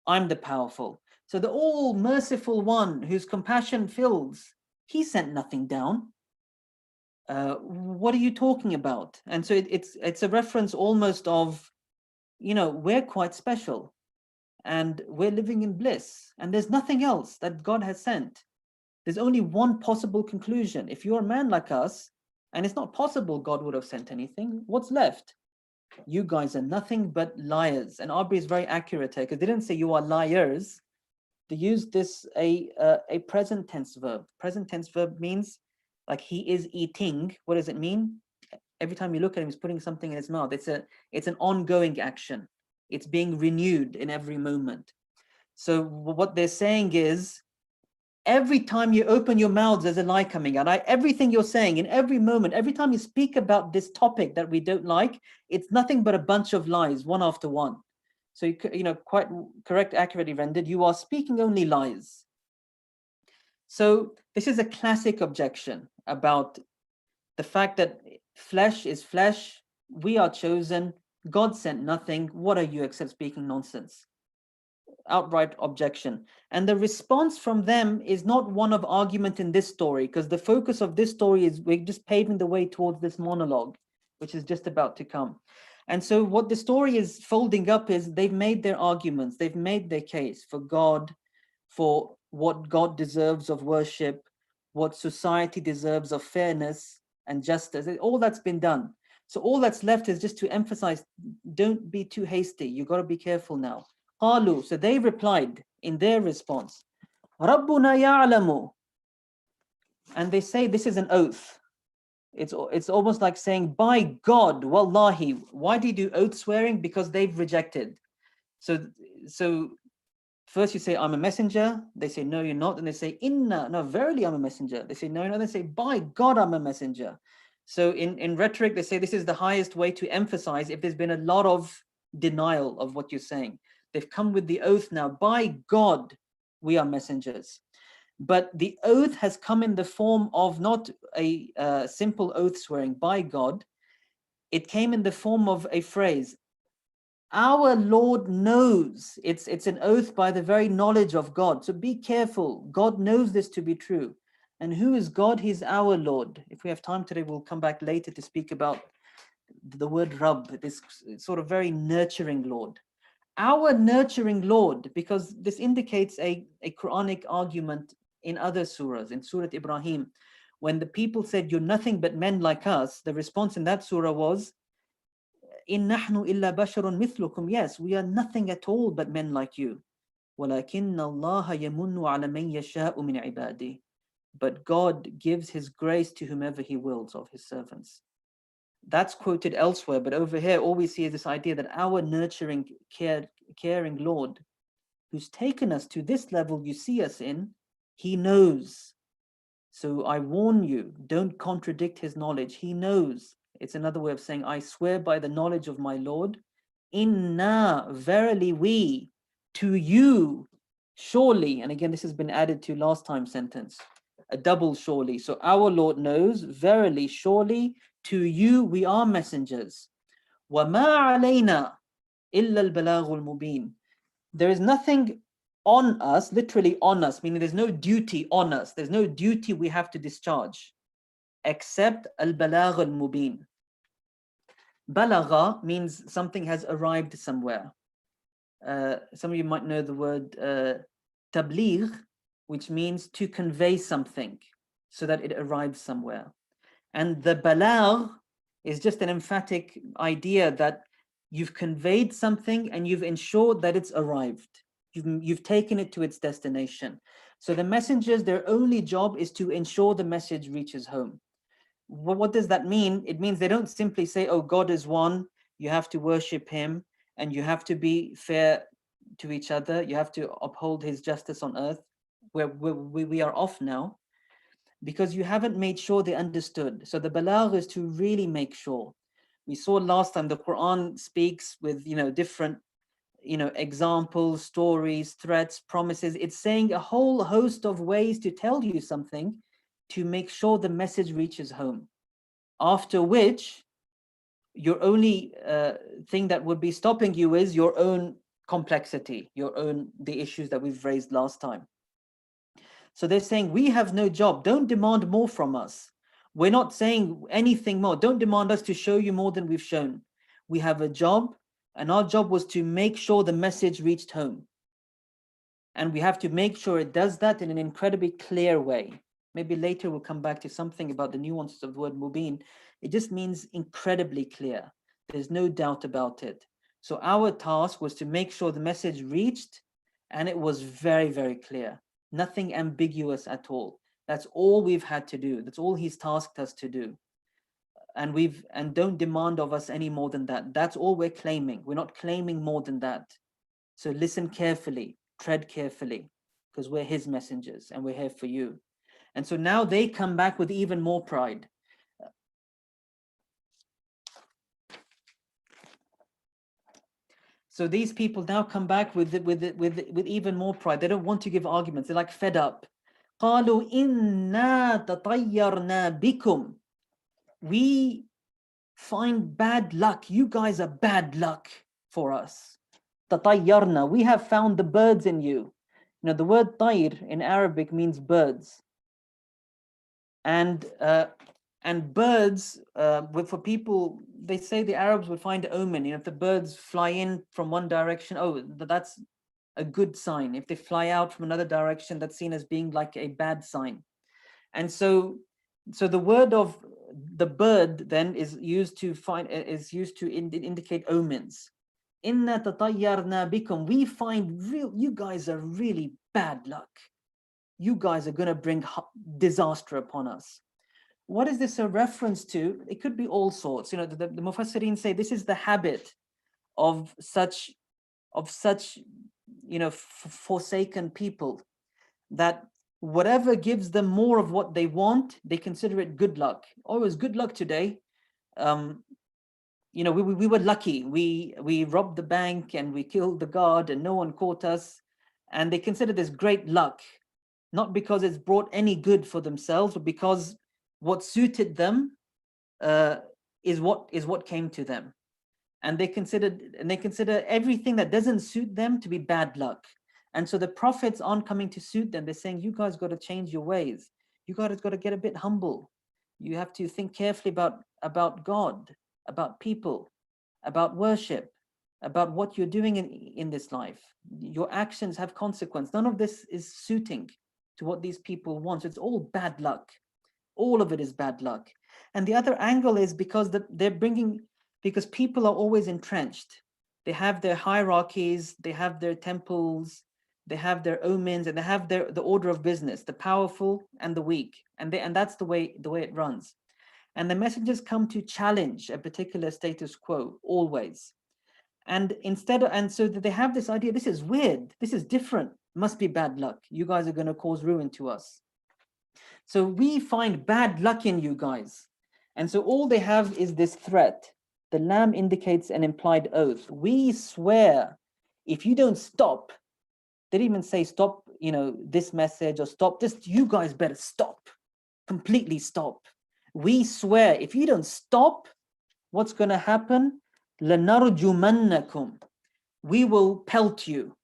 I'm the powerful. So the all-merciful one whose compassion fills, he sent nothing down. What are you talking about? And so it's a reference almost of, we're quite special and we're living in bliss and there's nothing else that God has sent. There's only one possible conclusion. If you're a man like us, and it's not possible God would have sent anything, what's left? You guys are nothing but liars. And Aubrey is very accurate here because they didn't say you are liars. They used this a present tense verb. Present tense verb means like he is eating. What does it mean? Every time you look at him, he's putting something in his mouth. It's an ongoing action. It's being renewed in every moment. So what they're saying is, every time you open your mouths, there's a lie coming out. Everything you're saying in every moment, every time you speak about this topic that we don't like, it's nothing but a bunch of lies, one after one. So, quite correct, accurately rendered, you are speaking only lies. So this is a classic objection about the fact that flesh is flesh, we are chosen, God sent nothing, what are you except speaking nonsense? Outright objection. And the response from them is not one of argument in this story, because the focus of this story is we're just paving the way towards this monologue, which is just about to come. And so what the story is folding up is they've made their arguments, they've made their case for God, for what God deserves of worship, what society deserves of fairness and justice. All that's been done. So all that's left is just to emphasize, don't be too hasty. You got to be careful now. قالوا, so they replied in their response, ربنا يعلم, and they say this is an oath. It's almost like saying, by God, wallahi. Why do you do oath swearing? Because they've rejected. So first you say, I'm a messenger. They say, no, you're not. And they say, inna, no, verily I'm a messenger. They say, no, no. They say, by God, I'm a messenger. So in rhetoric, they say this is the highest way to emphasize if there's been a lot of denial of what you're saying. They've come with the oath now, by God, we are messengers. But the oath has come in the form of not a simple oath swearing by God. It came in the form of a phrase, our Lord knows. It's an oath by the very knowledge of God. So be careful. God knows this to be true. And who is God? He's our Lord. If we have time today, we'll come back later to speak about the word Rabb, this sort of very nurturing Lord. Our nurturing Lord, because this indicates a Quranic argument in other surahs. In Surah Ibrahim, when the people said, you're nothing but men like us, the response in that surah was, in nahnu illa basharun mithlukum. Yes, we are nothing at all but men like you. وَلَكِنَّ اللَّهَ يَمُنُّ عَلَى مَنْ يَشَاءُ مِنْ عِبَادِهِ. But God gives his grace to whomever he wills of his servants. That's quoted elsewhere, but over here all we see is this idea that our nurturing, caring Lord, who's taken us to this level you see us in, he knows. So I warn you, don't contradict his knowledge. He knows. It's another way of saying, I swear by the knowledge of my Lord, inna, verily we, to you, surely. And again, this has been added to last time's sentence, a double surely. So our Lord knows, verily, surely, to you we are messengers. وَمَا عَلَيْنَا إِلَّا الْبَلَاغُ الْمُبِينَ. There is nothing on us, literally on us, meaning there's no duty on us. There's no duty we have to discharge, except al-balagh al-mubin. Balagha means something has arrived somewhere. Some of you might know the word tabligh, which means to convey something so that it arrives somewhere. And the balagh is just an emphatic idea that you've conveyed something and you've ensured that it's arrived. You've taken it to its destination. So the messengers, their only job is to ensure the message reaches home. What does that mean? It means they don't simply say, oh, God is one, you have to worship him, and you have to be fair to each other, you have to uphold his justice on earth, where we are off now, because you haven't made sure they understood. So the balagh is to really make sure. We saw last time the Qur'an speaks with different examples, stories, threats, promises. It's saying a whole host of ways to tell you something to make sure the message reaches home. After which, your only thing that would be stopping you is your own complexity, the issues that we've raised last time. So they're saying, we have no job. Don't demand more from us. We're not saying anything more. Don't demand us to show you more than we've shown. We have a job, and our job was to make sure the message reached home. And we have to make sure it does that in an incredibly clear way. Maybe later we'll come back to something about the nuances of the word mubin. It just means incredibly clear. There's no doubt about it. So our task was to make sure the message reached, and it was very, very clear. Nothing ambiguous at all. That's all we've had to do. That's all he's tasked us to do. And don't demand of us any more than that. That's all we're claiming. We're not claiming more than that. So listen carefully, tread carefully, because we're his messengers and we're here for you. And so now they come back with even more pride. So these people now come back with even more pride. They don't want to give arguments. They're like fed up. قالوا إنا تطيرنا بكم. We find bad luck. You guys are bad luck for us. تطيرنا. We have found the birds in you. The word طير in Arabic means birds. And birds, for people, they say the Arabs would find omen. If the birds fly in from one direction, oh, that's a good sign. If they fly out from another direction, that's seen as being like a bad sign. And so the word of the bird then is used to indicate omens. Inna tatayyarna bikum. We find you guys are really bad luck. You guys are going to bring disaster upon us. What is this a reference to? It could be all sorts. You know, the Mufassirin say this is the habit of such, you know, forsaken people, that whatever gives them more of what they want, they consider it good luck. Oh, it was good luck today. You know, we were lucky. We robbed the bank and we killed the guard and no one caught us. And they consider this great luck, not because it's brought any good for themselves, but because what suited them is what came to them. And they consider everything that doesn't suit them to be bad luck. And so the prophets aren't coming to suit them. They're saying, you guys got to change your ways. You guys got to get a bit humble. You have to think carefully about God, about people, about worship, about what you're doing in this life. Your actions have consequence. None of this is suiting to what these people want. So it's all bad luck. All of it is bad luck. And the other angle is because because people are always entrenched. They have their hierarchies, they have their temples, they have their omens, and they have the order of business, the powerful and the weak. And that's the way it runs. And the messengers come to challenge a particular status quo always. And so they have this idea, this is weird, this is different, must be bad luck. You guys are going to cause ruin to us. So we find bad luck in you guys. And so all they have is this threat. The lamb indicates an implied oath. We swear, if you don't stop, they didn't even say stop, you know, this message or stop this, you guys better stop, completely stop. We swear, if you don't stop, what's going to happen? لَنَرْجُمَنَّكُمْ. We will pelt you.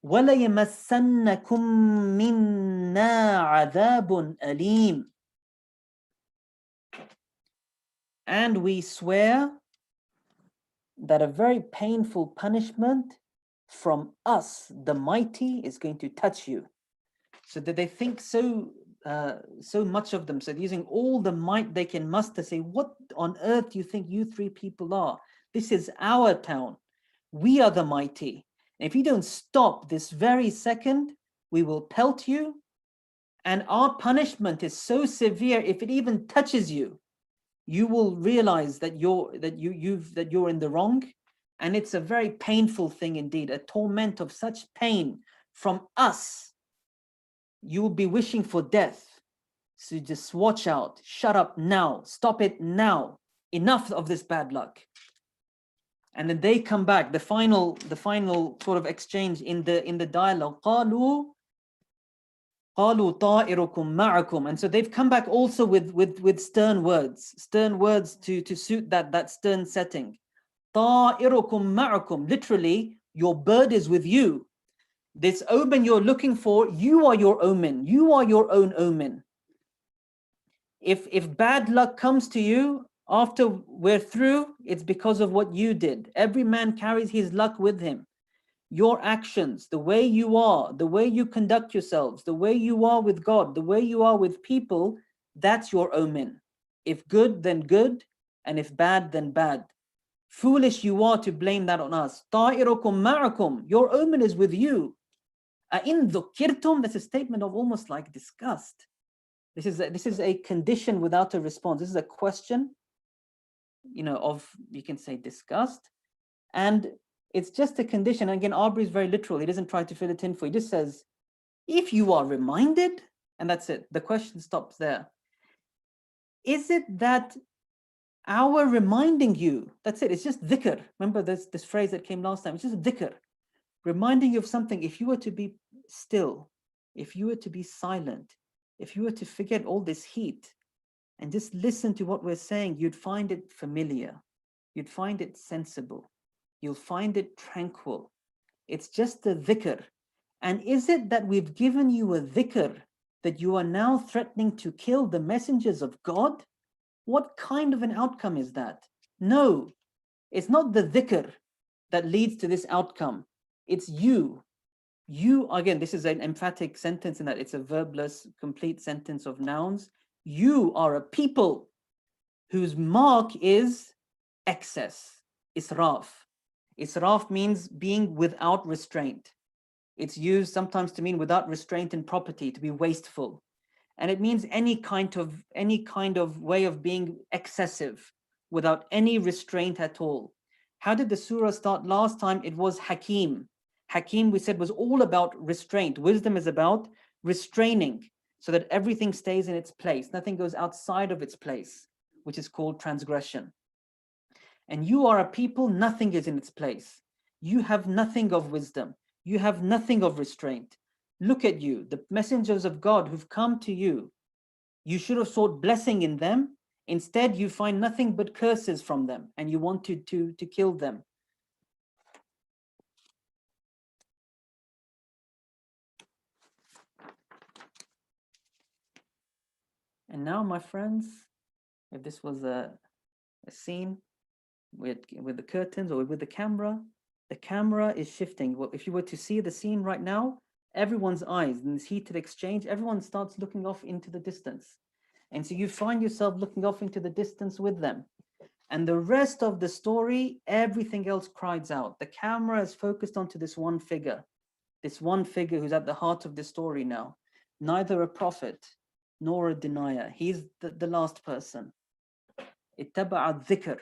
وَلَيَمَسَّنَّكُمْ مِنَّا عَذَابٌ أَلِيمٌ. And we swear that a very painful punishment from us, the mighty, is going to touch you. So that they think so much of them. So they're using all the might they can muster, say, what on earth do you think you three people are? This is our town. We are the mighty. And if you don't stop this very second, we will pelt you. And our punishment is so severe, if it even touches you, you will realize that you're in the wrong. And it's a very painful thing indeed, a torment of such pain from us. You will be wishing for death. So just watch out, shut up now, stop it now. Enough of this bad luck. And then they come back, the final sort of exchange in the dialogue. قالوا طائركم معكم. And so they've come back also with stern words to suit that stern setting. طائركم معكم. Literally, your bird is with you. This omen you're looking for, you are your omen. You are your own omen. If bad luck comes to you after we're through, it's because of what you did. Every man carries his luck with him. Your actions, the way you are, the way you conduct yourselves, the way you are with God, the way you are with people, that's your omen. If good, then good, and if bad, then bad. Foolish you are to blame that on us. طَائِرُكُمْ مَعَكُمْ. Your omen is with you. أَإِن ذُكِّرْتُمْ. That's a statement of almost like disgust. This is a condition without a response. This is a question, you know, of, you can say, disgust. And it's just a condition. Again, Aubrey is very literal. He doesn't try to fill it in for you. He just says, if you are reminded, and that's it. The question stops there. Is it that our reminding you, that's it, it's just dhikr. Remember this phrase that came last time, it's just dhikr. Reminding you of something. If you were to be still, if you were to be silent, if you were to forget all this heat and just listen to what we're saying, you'd find it familiar. You'd find it sensible. You'll find it tranquil. It's just a dhikr. And is it that we've given you a dhikr that you are now threatening to kill the messengers of God? What kind of an outcome is that? No, it's not the dhikr that leads to this outcome. It's you. You, again, this is an emphatic sentence in that it's a verbless, complete sentence of nouns. You are a people whose mark is excess, israf. Israf means being without restraint. It's used sometimes to mean without restraint in property, to be wasteful. And it means any kind of way of being excessive without any restraint at all. How did the surah start last time? It was Hakim. Hakim, we said, was all about restraint. Wisdom is about restraining so that everything stays in its place. Nothing goes outside of its place, which is called transgression. And you are a people, nothing is in its place. You have nothing of wisdom. You have nothing of restraint. Look at you, the messengers of God who've come to you. You should have sought blessing in them. Instead, you find nothing but curses from them, and you wanted to kill them. And now, my friends, if this was a scene with the curtains or with the camera is shifting. Well, if you were to see the scene right now, everyone's eyes in this heated exchange, everyone starts looking off into the distance. And so you find yourself looking off into the distance with them. And the rest of the story, everything else cries out. The camera is focused onto this one figure who's at the heart of the story now. Neither a prophet nor a denier. He's the last person. اتبع الذكر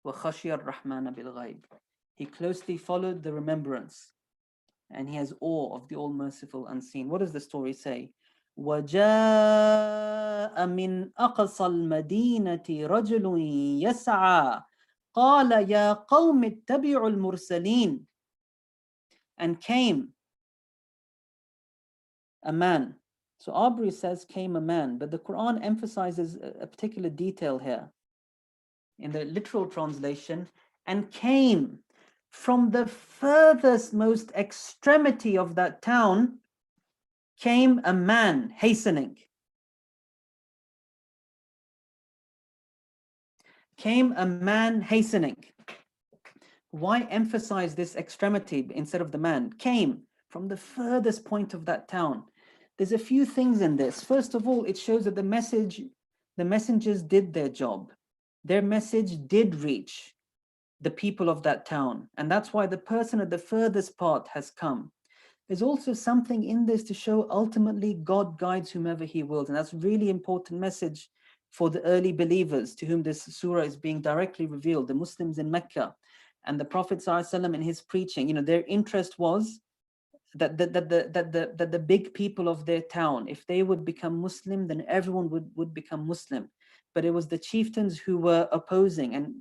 وخشي الرحمن بالغيب. He closely followed the remembrance and he has awe of the All-Merciful Unseen. What does the story say? وَجَاءَ مِنْ أَقْصَى الْمَدِينَةِ رَجُلٌ يَسْعَى قَالَ يَا قَوْمِ اتَّبِعُوا الْمُرْسَلِينَ. And came a man. So Aubrey says came a man, but the Quran emphasizes a particular detail here. In the literal translation, and came from the furthest most extremity of that town, came a man hastening. Came a man hastening. Why emphasize this extremity instead of the man? Came from the furthest point of that town. There's a few things in this. First of all, it shows that the messengers did their job. Their message did reach the people of that town. And that's why the person at the furthest part has come. There's also something in this to show ultimately God guides whomever he wills. And that's a really important message for the early believers to whom this surah is being directly revealed, the Muslims in Mecca and the Prophet ﷺ in his preaching. Their interest was that the big people of their town, if they would become Muslim, then everyone would become Muslim. But it was the chieftains who were opposing. And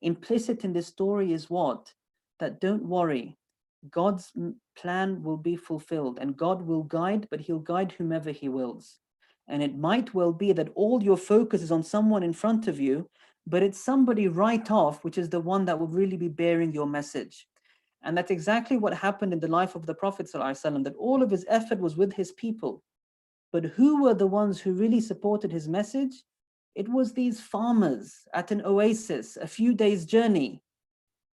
implicit in this story is what? That don't worry, God's plan will be fulfilled and God will guide, but he'll guide whomever he wills. And it might well be that all your focus is on someone in front of you, but it's somebody right off, which is the one that will really be bearing your message. And that's exactly what happened in the life of the Prophet ﷺ, that all of his effort was with his people. But who were the ones who really supported his message? It was these farmers at an oasis, a few days' journey,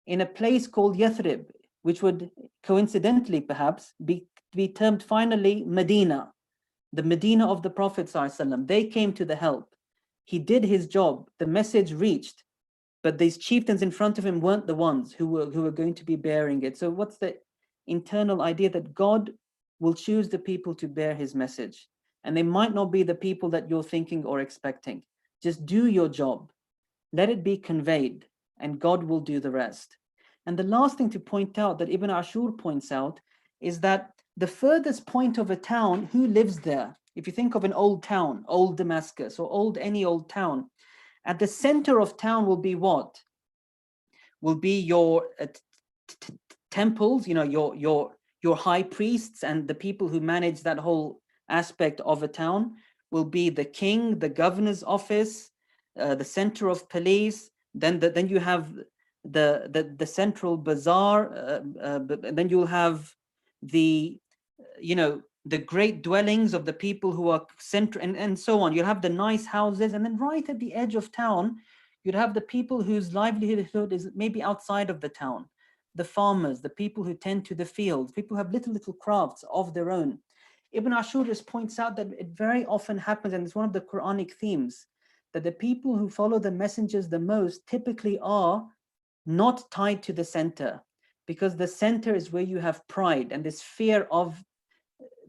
in a place called Yathrib, which would coincidentally perhaps be termed finally Medina, the Medina of the Prophet ﷺ. They came to the help. He did his job, the message reached, but these chieftains in front of him weren't the ones who were going to be bearing it. So what's the internal idea? That God will choose the people to bear his message. And they might not be the people that you're thinking or expecting. Just do your job. Let it be conveyed, and God will do the rest. And the last thing to point out that Ibn Ashur points out is that the furthest point of a town, who lives there? If you think of an old town, old Damascus, or any old town, at the center of town will be what? Will be your temples, your high priests and the people who manage that whole aspect of a town. Will be the king, the governor's office, the center of police. Then you have the central bazaar. Then you'll have the great dwellings of the people who are central, and so on. You'll have the nice houses, and then right at the edge of town, you'd have the people whose livelihood is maybe outside of the town, the farmers, the people who tend to the fields, people who have little crafts of their own. Ibn Ashur just points out that it very often happens, and it's one of the Quranic themes, that the people who follow the messengers the most typically are not tied to the center, because the center is where you have pride and this fear of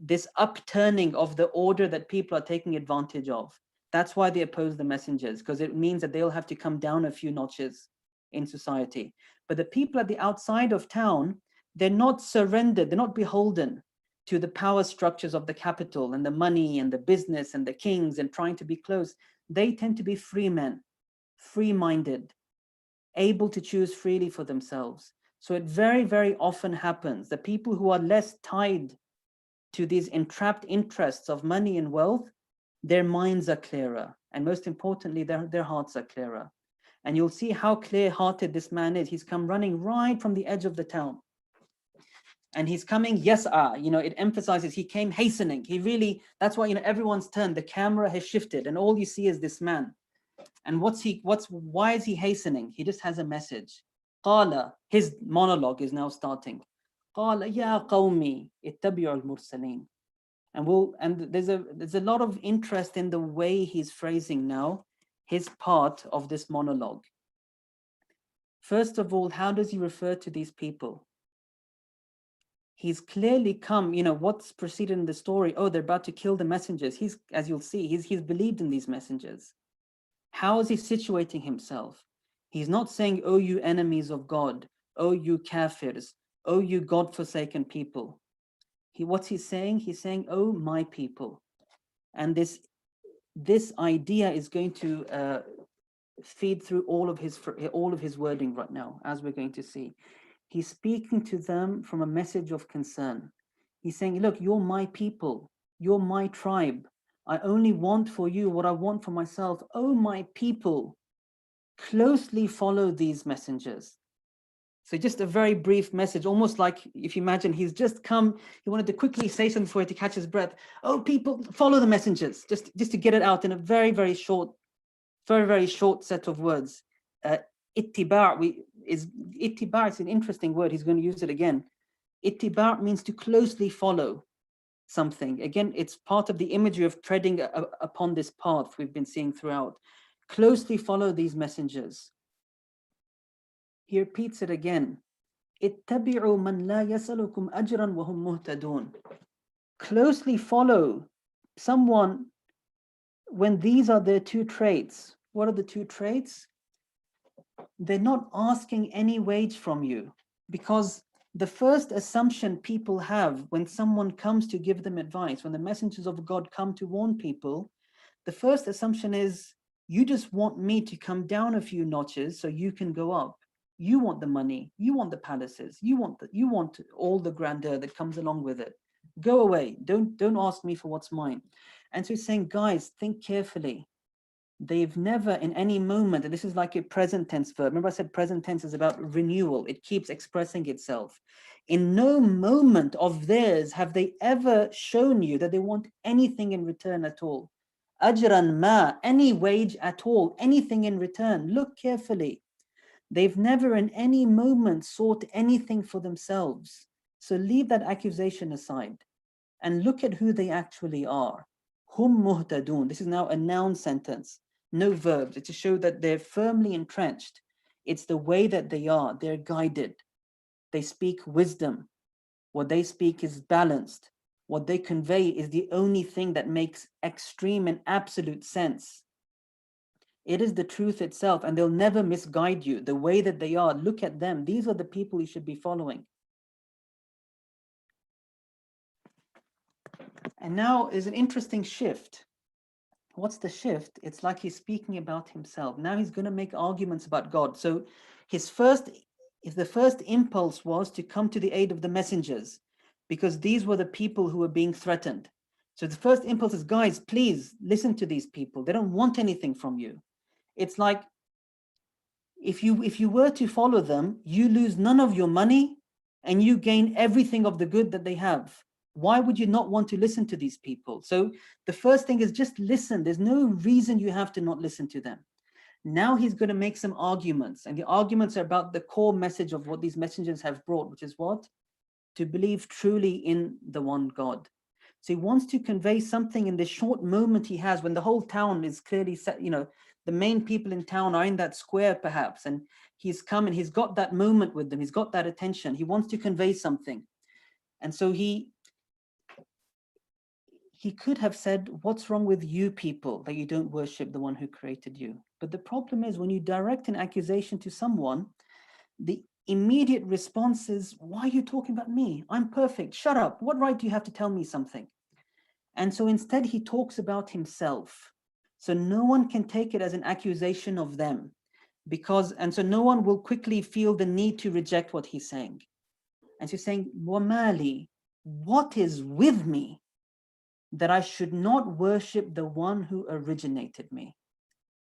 this upturning of the order that people are taking advantage of. That's why they oppose the messengers, because it means that they'll have to come down a few notches in society. But the people at the outside of town, they're not surrendered, they're not beholden to the power structures of the capital and the money and the business and the kings and trying to be close. They tend to be free men, free-minded, able to choose freely for themselves. So it very, very often happens that people who are less tied to these entrapped interests of money and wealth, their minds are clearer. And most importantly, their hearts are clearer. And you'll see how clear-hearted this man is. He's come running right from the edge of the town. And he's coming, it emphasizes he came hastening. He really, that's why, everyone's turned, the camera has shifted and all you see is this man. And why is he hastening? He just has a message. Qala, his monologue is now starting. Qala ya qawmi ittabi'u al-mursaleen. And there's a lot of interest in the way he's phrasing now his part of this monologue. First of all, how does he refer to these people? He's clearly come, what's preceded in the story. Oh, they're about to kill the messengers. As you'll see, he's believed in these messengers. How is he situating himself? He's not saying, oh, you enemies of God, oh, you kafirs, oh, you God-forsaken people. What's he saying? He's saying, oh, my people. And this idea is going to feed through all of his wording right now, as we're going to see. He's speaking to them from a message of concern. He's saying, look, you're my people, you're my tribe. I only want for you what I want for myself. Oh, my people, closely follow these messengers. So just a very brief message, almost like if you imagine he's just come, he wanted to quickly say something before he had to catch his breath. Oh, people, follow the messengers, just to get it out in a very, very short set of words. Ittiba' is an interesting word. He's going to use it again. Ittiba' means to closely follow something. Again, it's part of the imagery of treading upon this path we've been seeing throughout. Closely follow these messengers. He repeats it again. Ittabi'u man la yasalukum ajran wa hum muhtadun. Closely follow someone when these are their two traits. What are the two traits? They're not asking any wage from you, because the first assumption people have when someone comes to give them advice, when the messengers of God come to warn people, the first assumption is, you just want me to come down a few notches so you can go up. You want the money, you want the palaces, you want all the grandeur that comes along with it. Go away, don't ask me for what's mine. And so he's saying, guys, think carefully. They've never in any moment, and this is like a present tense verb. Remember I said present tense is about renewal. It keeps expressing itself. In no moment of theirs have they ever shown you that they want anything in return at all. Ajran ma, any wage at all, anything in return. Look carefully. They've never in any moment sought anything for themselves. So leave that accusation aside and look at who they actually are. Hum muhtadun. This is now a noun sentence. No verbs. It's to show that they're firmly entrenched. It's the way that they are. They're guided. They speak wisdom. What they speak is balanced. What they convey is the only thing that makes extreme and absolute sense. It is the truth itself, and they'll never misguide you. The way that they are, look at them. These are the people you should be following. And now is an interesting shift. What's the shift? It's like he's speaking about himself. Now he's going to make arguments about God. So the first impulse was to come to the aid of the messengers, because these were the people who were being threatened. So the first impulse is, guys, please listen to these people. They don't want anything from you. It's like if you were to follow them, you lose none of your money and you gain everything of the good that they have. Why would you not want to listen to these people? So the first thing is just listen. There's no reason you have to not listen to them. Now he's going to make some arguments, and the arguments are about the core message of what these messengers have brought, which is what? To believe truly in the one God. So he wants to convey something in this short moment he has when the whole town is clearly set, the main people in town are in that square perhaps, and he's come and he's got that moment with them. He's got that attention. He wants to convey something. And so he he could have said, what's wrong with you people that you don't worship the one who created you? But the problem is when you direct an accusation to someone, the immediate response is, why are you talking about me? I'm perfect. Shut up. What right do you have to tell me something? And so instead he talks about himself. So no one can take it as an accusation of them, and so no one will quickly feel the need to reject what he's saying. And so he's saying, وَمَالِي, what is with me that I should not worship the one who originated me?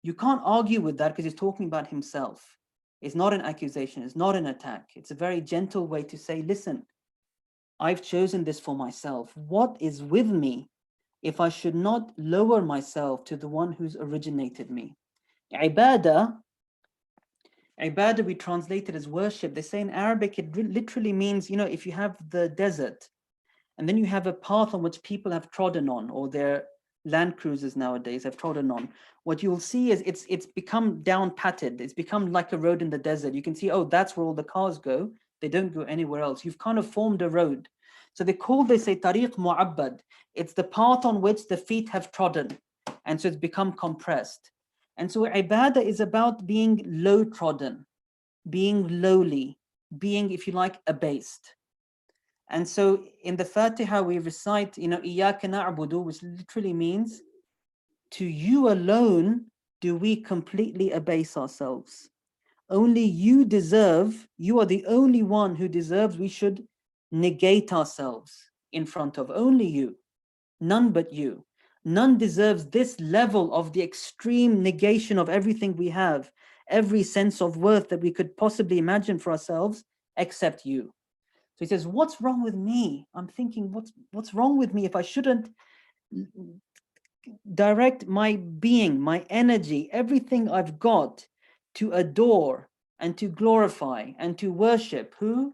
You can't argue with that because he's talking about himself. It's not an accusation, it's not an attack. It's a very gentle way to say, listen, I've chosen this for myself. What is with me if I should not lower myself to the one who's originated me? Ibadah we translate it as worship. They say in Arabic, it literally means, if you have the desert and then you have a path on which people have trodden on, or their land cruisers nowadays have trodden on, what you'll see is it's become down patted. It's become like a road in the desert. You can see, oh, that's where all the cars go. They don't go anywhere else. You've kind of formed a road. So they call this a tariq mu'abbad. It's the path on which the feet have trodden. And so it's become compressed. And so ibadah is about being low trodden, being lowly, being, if you like, abased. And so in the Fatiha, we recite, Iyaka na'budu, which literally means, to you alone do we completely abase ourselves. Only you are the only one who deserves we should negate ourselves in front of. Only you, none but you. None deserves this level of the extreme negation of everything we have, every sense of worth that we could possibly imagine for ourselves, except you. So he says, what's wrong with me? I'm thinking, what's wrong with me if I shouldn't direct my being, my energy, everything I've got to adore and to glorify and to worship who?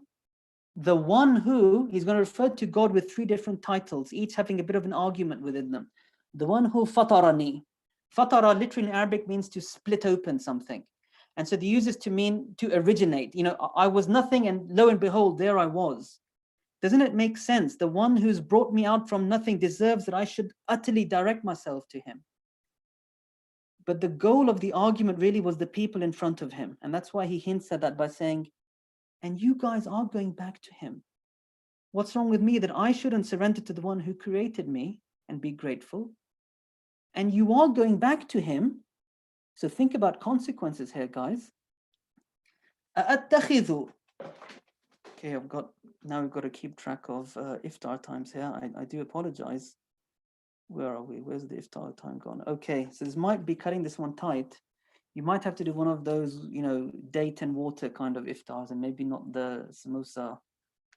The one who, he's going to refer to God with 3 different titles, each having a bit of an argument within them. The one who fatarani. Fatara literally in Arabic means to split open something. And so they use this to mean to originate. I was nothing and lo and behold, there I was. Doesn't it make sense? The one who's brought me out from nothing deserves that I should utterly direct myself to him. But the goal of the argument really was the people in front of him. And that's why he hints at that by saying, and you guys are going back to him. What's wrong with me that I shouldn't surrender to the one who created me and be grateful? And you are going back to him. So think about consequences here, guys. أَأَتَّخِذُ. Okay, now we've got to keep track of iftar times here. I do apologize. Where are we? Where's the iftar time gone? Okay, so this might be cutting this one tight. You might have to do one of those, date and water kind of iftars, and maybe not the samosa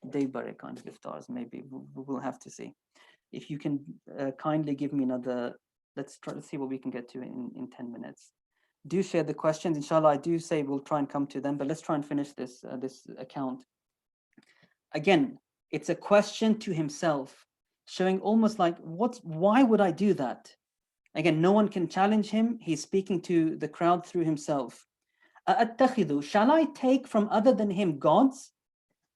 daybare kind of iftars. Maybe we'll have to see. If you can kindly give me another, let's try to see what we can get to in 10 minutes. Do share the questions. Inshallah, I do say we'll try and come to them, but let's try and finish this account. Again, it's a question to himself, showing almost like, why would I do that? Again, no one can challenge him. He's speaking to the crowd through himself. أَأَتَّخِذُ, shall I take from other than him gods?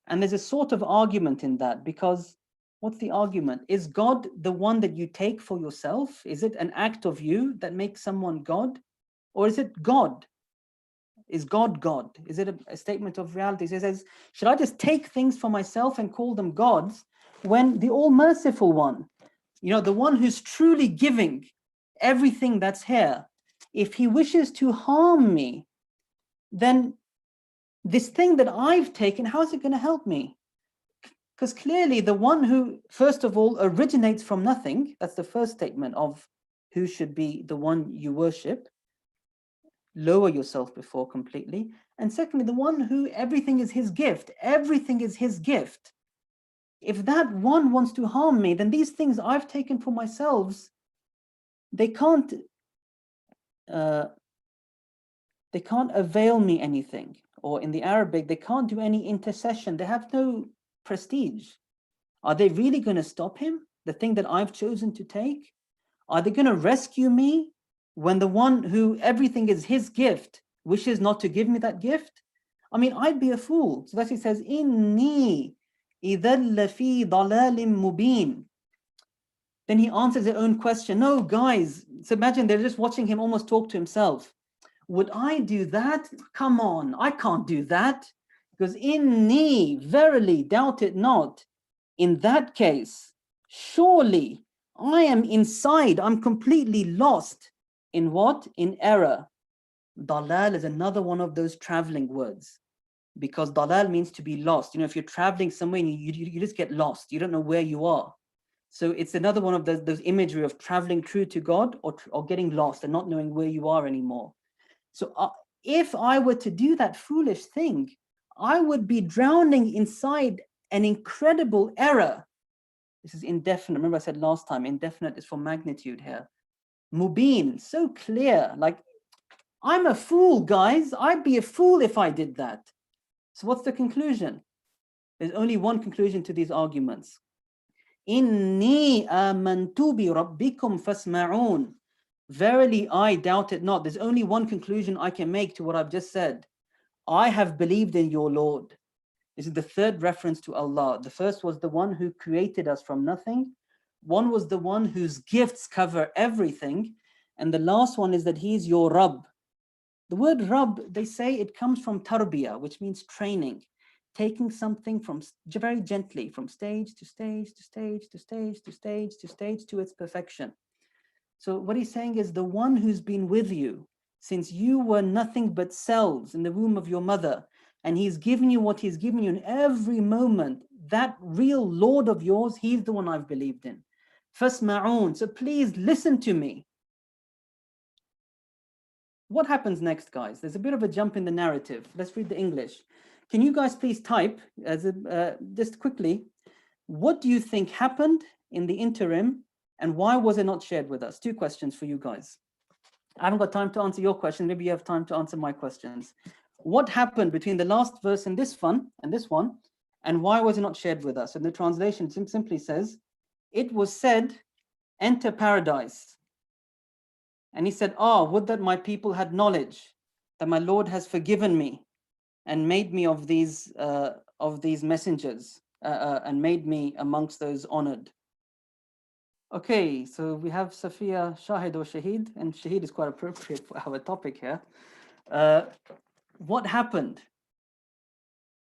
And there's a sort of argument in that, because what's the argument? Is God the one that you take for yourself? Is it an act of you that makes someone God? Or is it God? Is God God? Is it a statement of reality? He says, should I just take things for myself and call them gods when the all-merciful one, the one who's truly giving everything that's here, if he wishes to harm me, then this thing that I've taken, how is it going to help me? Because clearly the one who, first of all, originates from nothing, that's the first statement of who should be the one you worship, lower yourself before completely. And secondly, the one who everything is his gift. Everything is his gift. If that one wants to harm me, then these things I've taken for myself, they can't avail me anything. Or in the Arabic, they can't do any intercession. They have no prestige. Are they really going to stop him? The thing that I've chosen to take? Are they going to rescue me when the one who everything is his gift wishes not to give me that gift? I mean, I'd be a fool. So that's he says, Inni idhal lafi dalalim mubin. Then he answers his own question. No, guys, so imagine they're just watching him almost talk to himself. Would I do that? Come on, I can't do that. Because inni, verily, doubt it not. In that case, surely I am inside, I'm completely lost. In what? In error. Dalal is another one of those traveling words, because dalal means to be lost. You know, if you're traveling somewhere and you just get lost, you don't know where you are. So it's another one of those imagery of traveling true to God, or getting lost and not knowing where you are anymore. So if I were to do that foolish thing, I would be drowning inside an incredible error. This is indefinite. Remember I said last time, indefinite is for magnitude here. Mubin, so clear. Like, I'm a fool, guys. I'd be a fool if I did that. So what's the conclusion? There's only one conclusion to these arguments. Inni amantu bi rabbikum fasma'un. Verily, I doubt it not. There's only one conclusion I can make to what I've just said. I have believed in your Lord. This is the third reference to Allah. The first was the one who created us from nothing. One was the one whose gifts cover everything. And the last one is that he is your Rabb. The word Rabb, they say it comes from tarbiyah, which means training, taking something from very gently, from stage to stage to stage to stage to stage to stage to its perfection. So what he's saying is the one who's been with you since you were nothing but cells in the womb of your mother, and he's given you what he's given you in every moment, that real Lord of yours, he's the one I've believed in. Fasma'un, so please listen to me. What happens next, guys? There's a bit of a jump in the narrative. Let's read the English. Can you guys please type, just quickly, what do you think happened in the interim, and why was it not shared with us? 2 questions for you guys. I haven't got time to answer your question. Maybe you have time to answer my questions. What happened between the last verse and this one, and why was it not shared with us? And the translation simply says, it was said, enter paradise. And he said, would that my people had knowledge, that my Lord has forgiven me and made me of these messengers, and made me amongst those honored. Okay, so we have Safiya Shahid or Shahid, and Shahid is quite appropriate for our topic here. What happened?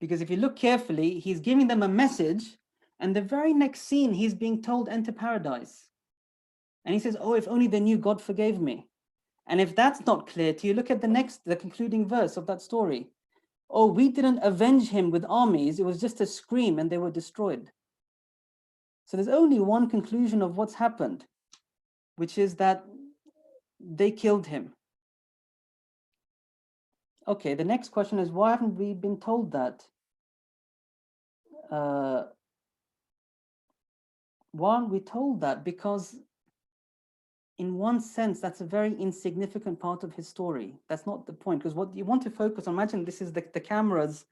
Because if you look carefully, he's giving them a message, and the very next scene, he's being told, enter paradise. And he says, if only they knew God forgave me. And if that's not clear to you, look at the concluding verse of that story. We didn't avenge him with armies. It was just a scream and they were destroyed. So there's only one conclusion of what's happened, which is that they killed him. Okay, the next question is, why haven't we been told that? Why aren't we told that? Because in one sense, that's a very insignificant part of his story. That's not the point, because what you want to focus on, imagine this is the cameras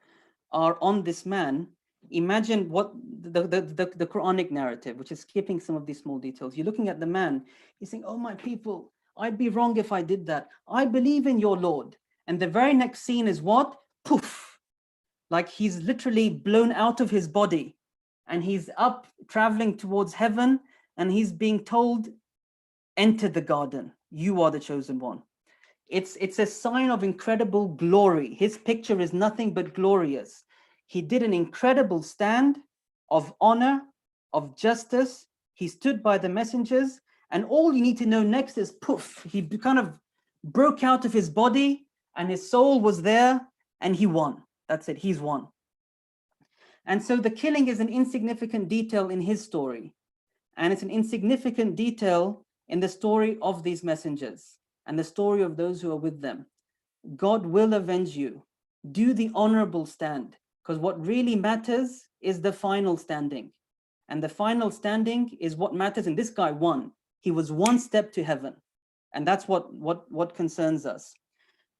are on this man. Imagine what the Quranic narrative, which is skipping some of these small details. You're looking at the man, he's saying, my people, I'd be wrong if I did that. I believe in your Lord. And the very next scene is what? Poof! Like he's literally blown out of his body and he's up traveling towards heaven and he's being told, enter the garden. You are the chosen one. It's a sign of incredible glory. His picture is nothing but glorious. He did an incredible stand of honor, of justice. He stood by the messengers, and all you need to know next is poof, he kind of broke out of his body and his soul was there and he won. That's it, he's won. And so the killing is an insignificant detail in his story, and it's an insignificant detail in the story of these messengers and the story of those who are with them. God will avenge you. Do the honorable stand, because what really matters is the final standing. And the final standing is what matters, and this guy won. He was one step to heaven. And that's what concerns us.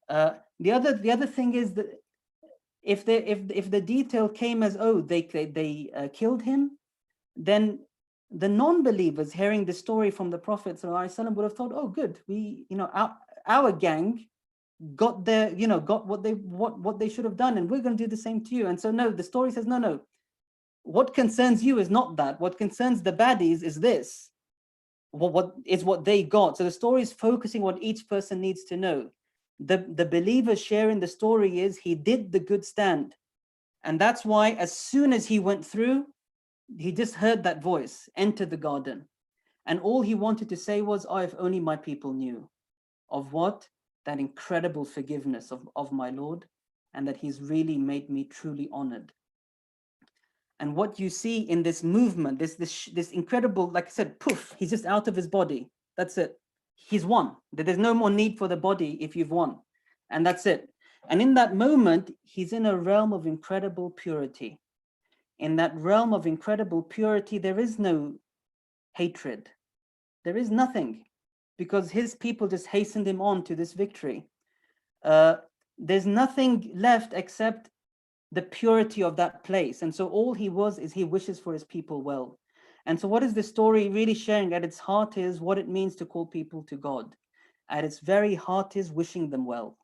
The other thing is that if the detail came as, they killed him, then the non-believers hearing the story from the Prophet ﷺ would have thought, good, our gang got what they should have done, and we're going to do the same to you. And so no, the story says, no, what concerns you is not that. What concerns the baddies is this. what they got. So the story is focusing what each person needs to know. The believer sharing the story is he did the good stand. And that's why as soon as he went through, he just heard that voice, enter the garden. And all he wanted to say was, oh, if only my people knew. Of what? That incredible forgiveness of my Lord, and that he's really made me truly honored. And what you see in this movement, this incredible, like I said, poof, he's just out of his body. That's it. He's won. There's no more need for the body if you've won. And that's it. And in that moment, he's in a realm of incredible purity. In that realm of incredible purity, there is no hatred. There is nothing, because his people just hastened him on to this victory. There's nothing left except the purity of that place. And so all he was is he wishes for his people well. And so what is this story really sharing at its heart is what it means to call people to God. At its very heart is wishing them well.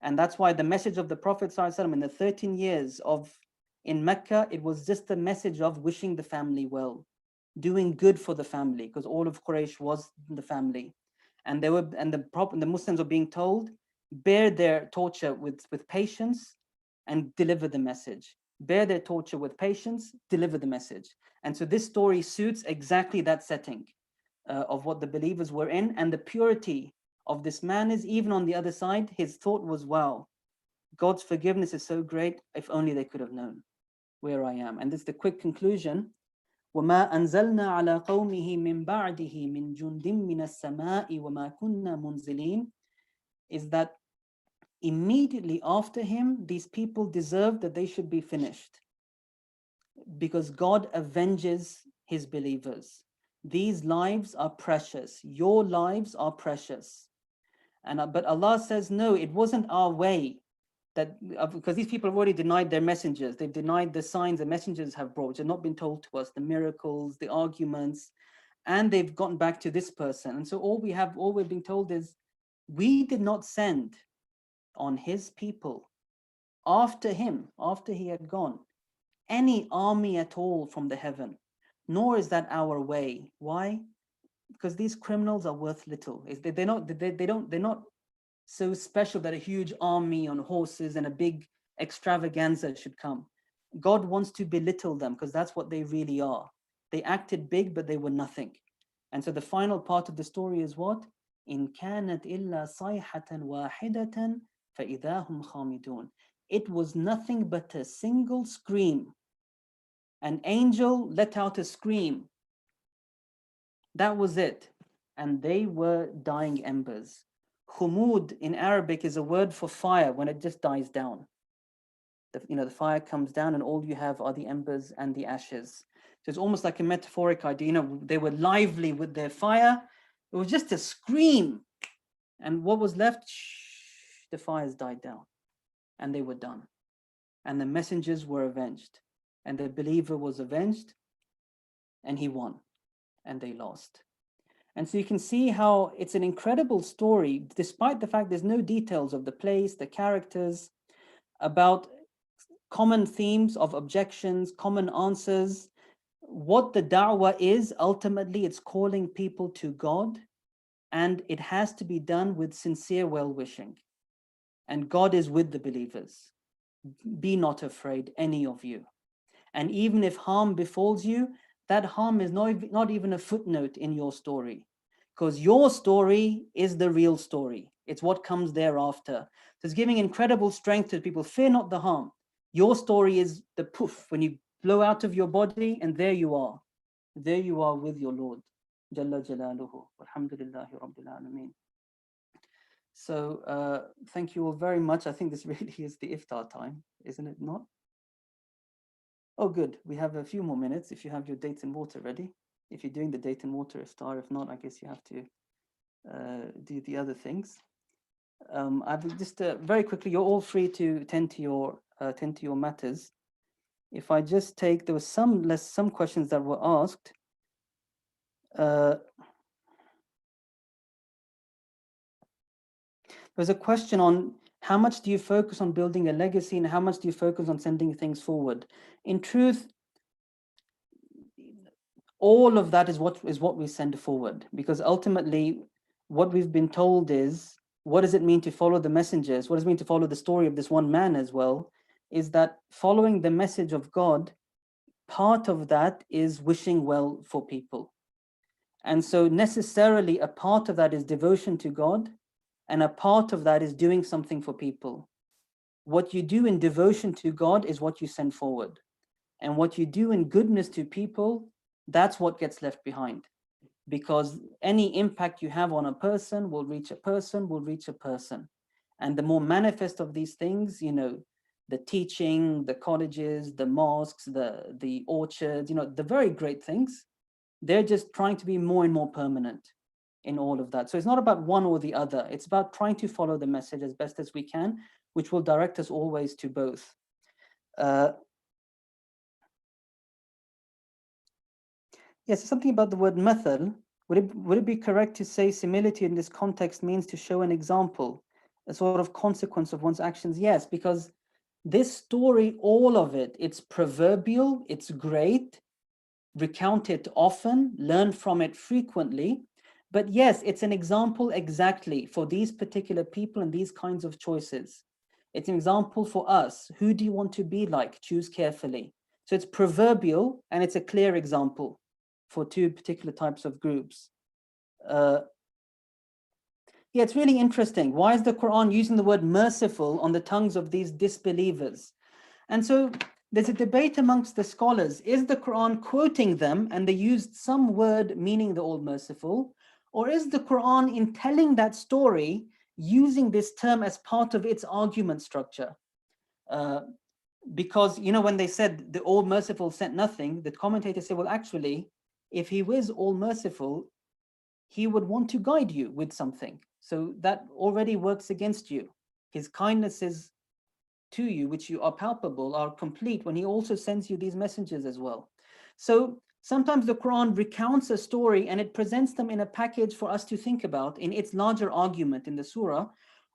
And that's why the message of the Prophet ﷺ in the 13 years in Mecca, it was just the message of wishing the family well, doing good for the family, because all of Quraysh was the family. And the Muslims were being told, bear their torture with patience and deliver the message. Bear their torture with patience, deliver the message. And so this story suits exactly that setting of what the believers were in. And the purity of this man is, even on the other side, his thought was, wow, God's forgiveness is so great, if only they could have known where I am. And this is the quick conclusion. وَمَا أَنزَلْنَا عَلَىٰ قَوْمِهِ مِن بَعْدِهِ مِن جُنْدٍ مِّنَ السَّمَاءِ وَمَا كُنَّا مُنزِلِينَ, is that immediately after him, these people deserve that they should be finished, because God avenges his believers. These lives are precious. Your lives are precious. But Allah says, no, it wasn't our way. Because these people have already denied their messengers. They've denied the signs the messengers have brought, which have not been told to us, the miracles, the arguments, and they've gotten back to this person. And so all we're being told is, we did not send on his people after him, after he had gone, any army at all from the heaven, nor is that our way. Why? Because these criminals are worth little. They're not so special that a huge army on horses and a big extravaganza should come. God wants to belittle them, because that's what they really are. They acted big, but they were nothing. And so the final part of the story is what? إِن كَانَتْ إِلَّا صَيْحَةً وَاحِدَةً فَإِذَا هُمْ خَامِدُونَ. It was nothing but a single scream. An angel let out a scream. That was it. And they were dying embers. Khumud in Arabic is a word for fire when it just dies down. The fire comes down and all you have are the embers and the ashes. So it's almost like a metaphoric idea. They were lively with their fire. It was just a scream. And what was left? The fires died down. And they were done. And the messengers were avenged. And the believer was avenged. And he won. And they lost. And so you can see how it's an incredible story, despite the fact there's no details of the place, the characters, about common themes of objections, common answers. What the da'wah is, ultimately, it's calling people to God, and it has to be done with sincere well-wishing. And God is with the believers. Be not afraid, any of you. And even if harm befalls you, that harm is not even a footnote in your story, because your story is the real story. It's what comes thereafter. So it's giving incredible strength to people. Fear not the harm. Your story is the poof, when you blow out of your body, and there you are. There you are with your Lord. Jalla Jalaluhu. Alhamdulillahi Rabbil Alameen. So thank you all very much. I think this really is the iftar time, isn't it not? Oh, good. We have a few more minutes if you have your dates and water ready. If you're doing the date and water iftar, if not, I guess you have to do the other things. I've just very quickly, you're all free to tend to your matters. If I just take, there was some questions that were asked. There's a question on how much do you focus on building a legacy and how much do you focus on sending things forward? In truth, all of that is what we send forward, because ultimately what we've been told is, what does it mean to follow the messengers? What does it mean to follow the story of this one man as well? Is that following the message of God, part of that is wishing well for people. And so necessarily a part of that is devotion to God, and a part of that is doing something for people. What you do in devotion to God is what you send forward. And what you do in goodness to people, that's what gets left behind. Because any impact you have on a person will reach a person, will reach a person. And the more manifest of these things, the teaching, the colleges, the mosques, the orchards, the very great things, they're just trying to be more and more permanent in all of that. So it's not about one or the other. It's about trying to follow the message as best as we can, which will direct us always to both. Yes, something about the word mathal. Would it be correct to say similitude in this context means to show an example, a sort of consequence of one's actions? Yes, because this story, all of it, it's proverbial, it's great, recount it often, learn from it frequently. But yes, it's an example exactly for these particular people and these kinds of choices. It's an example for us. Who do you want to be like? Choose carefully. So it's proverbial and it's a clear example for two particular types of groups. Yeah, it's really interesting. Why is the Quran using the word merciful on the tongues of these disbelievers? And so there's a debate amongst the scholars. Is the Quran quoting them and they used some word meaning the all merciful? Or is the Quran, in telling that story, using this term as part of its argument structure? Because, when they said the all merciful sent nothing, the commentators say, well, actually, if he was all merciful, he would want to guide you with something. So that already works against you. His kindnesses to you, which you are palpable, are complete when he also sends you these messengers as well. So sometimes the Quran recounts a story and it presents them in a package for us to think about in its larger argument in the surah.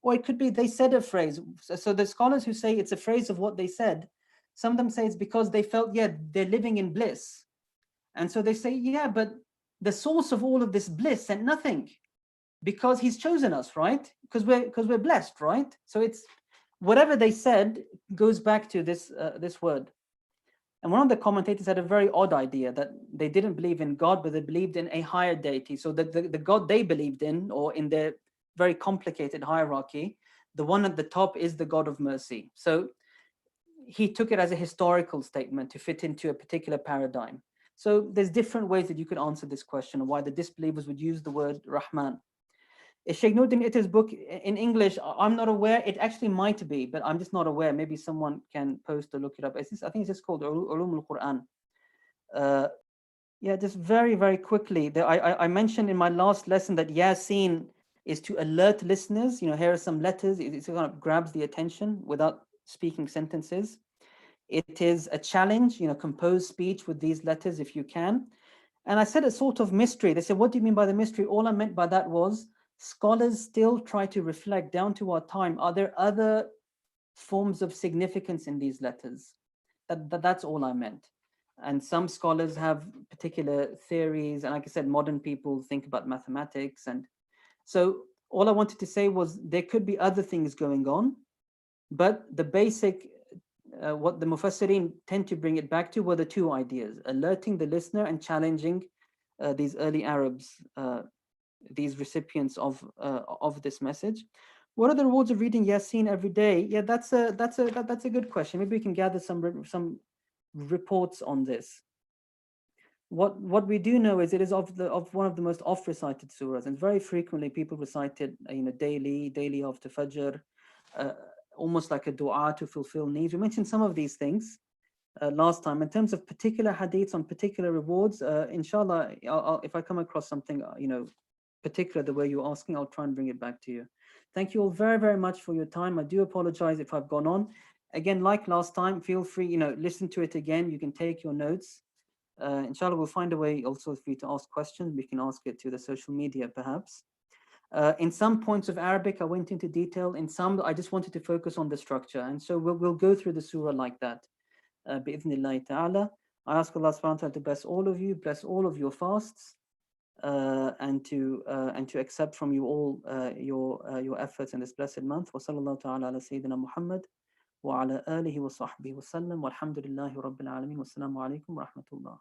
Or it could be they said a phrase. So the scholars who say it's a phrase of what they said, some of them say it's because they felt, yeah, they're living in bliss. And so they say, yeah, but the source of all of this bliss sent nothing, because he's chosen us, right? Because we're blessed, right? So it's whatever they said goes back to this word. And one of the commentators had a very odd idea that they didn't believe in God, but they believed in a higher deity. So the God they believed in, or in their very complicated hierarchy, the one at the top is the God of mercy. So he took it as a historical statement to fit into a particular paradigm. So there's different ways that you could answer this question of why the disbelievers would use the word Rahman. Sheikh Nuruddin Itter's book in English, I'm not aware. It actually might be, but I'm just not aware. Maybe someone can post or look it up. I think it's just called Ulum al-Qur'an. Yeah, just very, very quickly. I mentioned in my last lesson that Yasin is to alert listeners. Here are some letters. It kind of grabs the attention without speaking sentences. It is a challenge, compose speech with these letters if you can. And I said a sort of mystery. They said, what do you mean by the mystery? All I meant by that was scholars still try to reflect down to our time. Are there other forms of significance in these letters? That's all I meant. And some scholars have particular theories. And like I said, modern people think about mathematics. And so all I wanted to say was there could be other things going on, but the basic, what the Mufassirin tend to bring it back to were the two ideas: alerting the listener and challenging these early Arabs, these recipients of this message. What are the rewards of reading Yasin every day? Yeah, that's a good question. Maybe we can gather some reports on this. What we do know is it is of one of the most oft recited surahs, and very frequently people recite it, daily after Fajr, almost like a dua to fulfill needs. We mentioned some of these things last time. In terms of particular hadiths on particular rewards, inshallah, if I come across something, particular the way you're asking, I'll try and bring it back to you. Thank you all very, very much for your time. I do apologize if I've gone on. Again, like last time, feel free, listen to it again. You can take your notes. Inshallah, we'll find a way also for you to ask questions. We can ask it to the social media, perhaps. In some points of Arabic, I went into detail. In some, I just wanted to focus on the structure. And so we'll go through the surah like that. بإذن الله تعالى. I ask Allah subhanahu wa ta'ala to bless all of you, bless all of your fasts, and to accept from you all your efforts in this blessed month. Wa sallallahu ta'ala ala Sayyidina Muhammad wa ala alihi wa sahbihi wa sallam. Walhamdulillahi Rabbil Alameen. Wassalamu alaikum wa rahmatullah.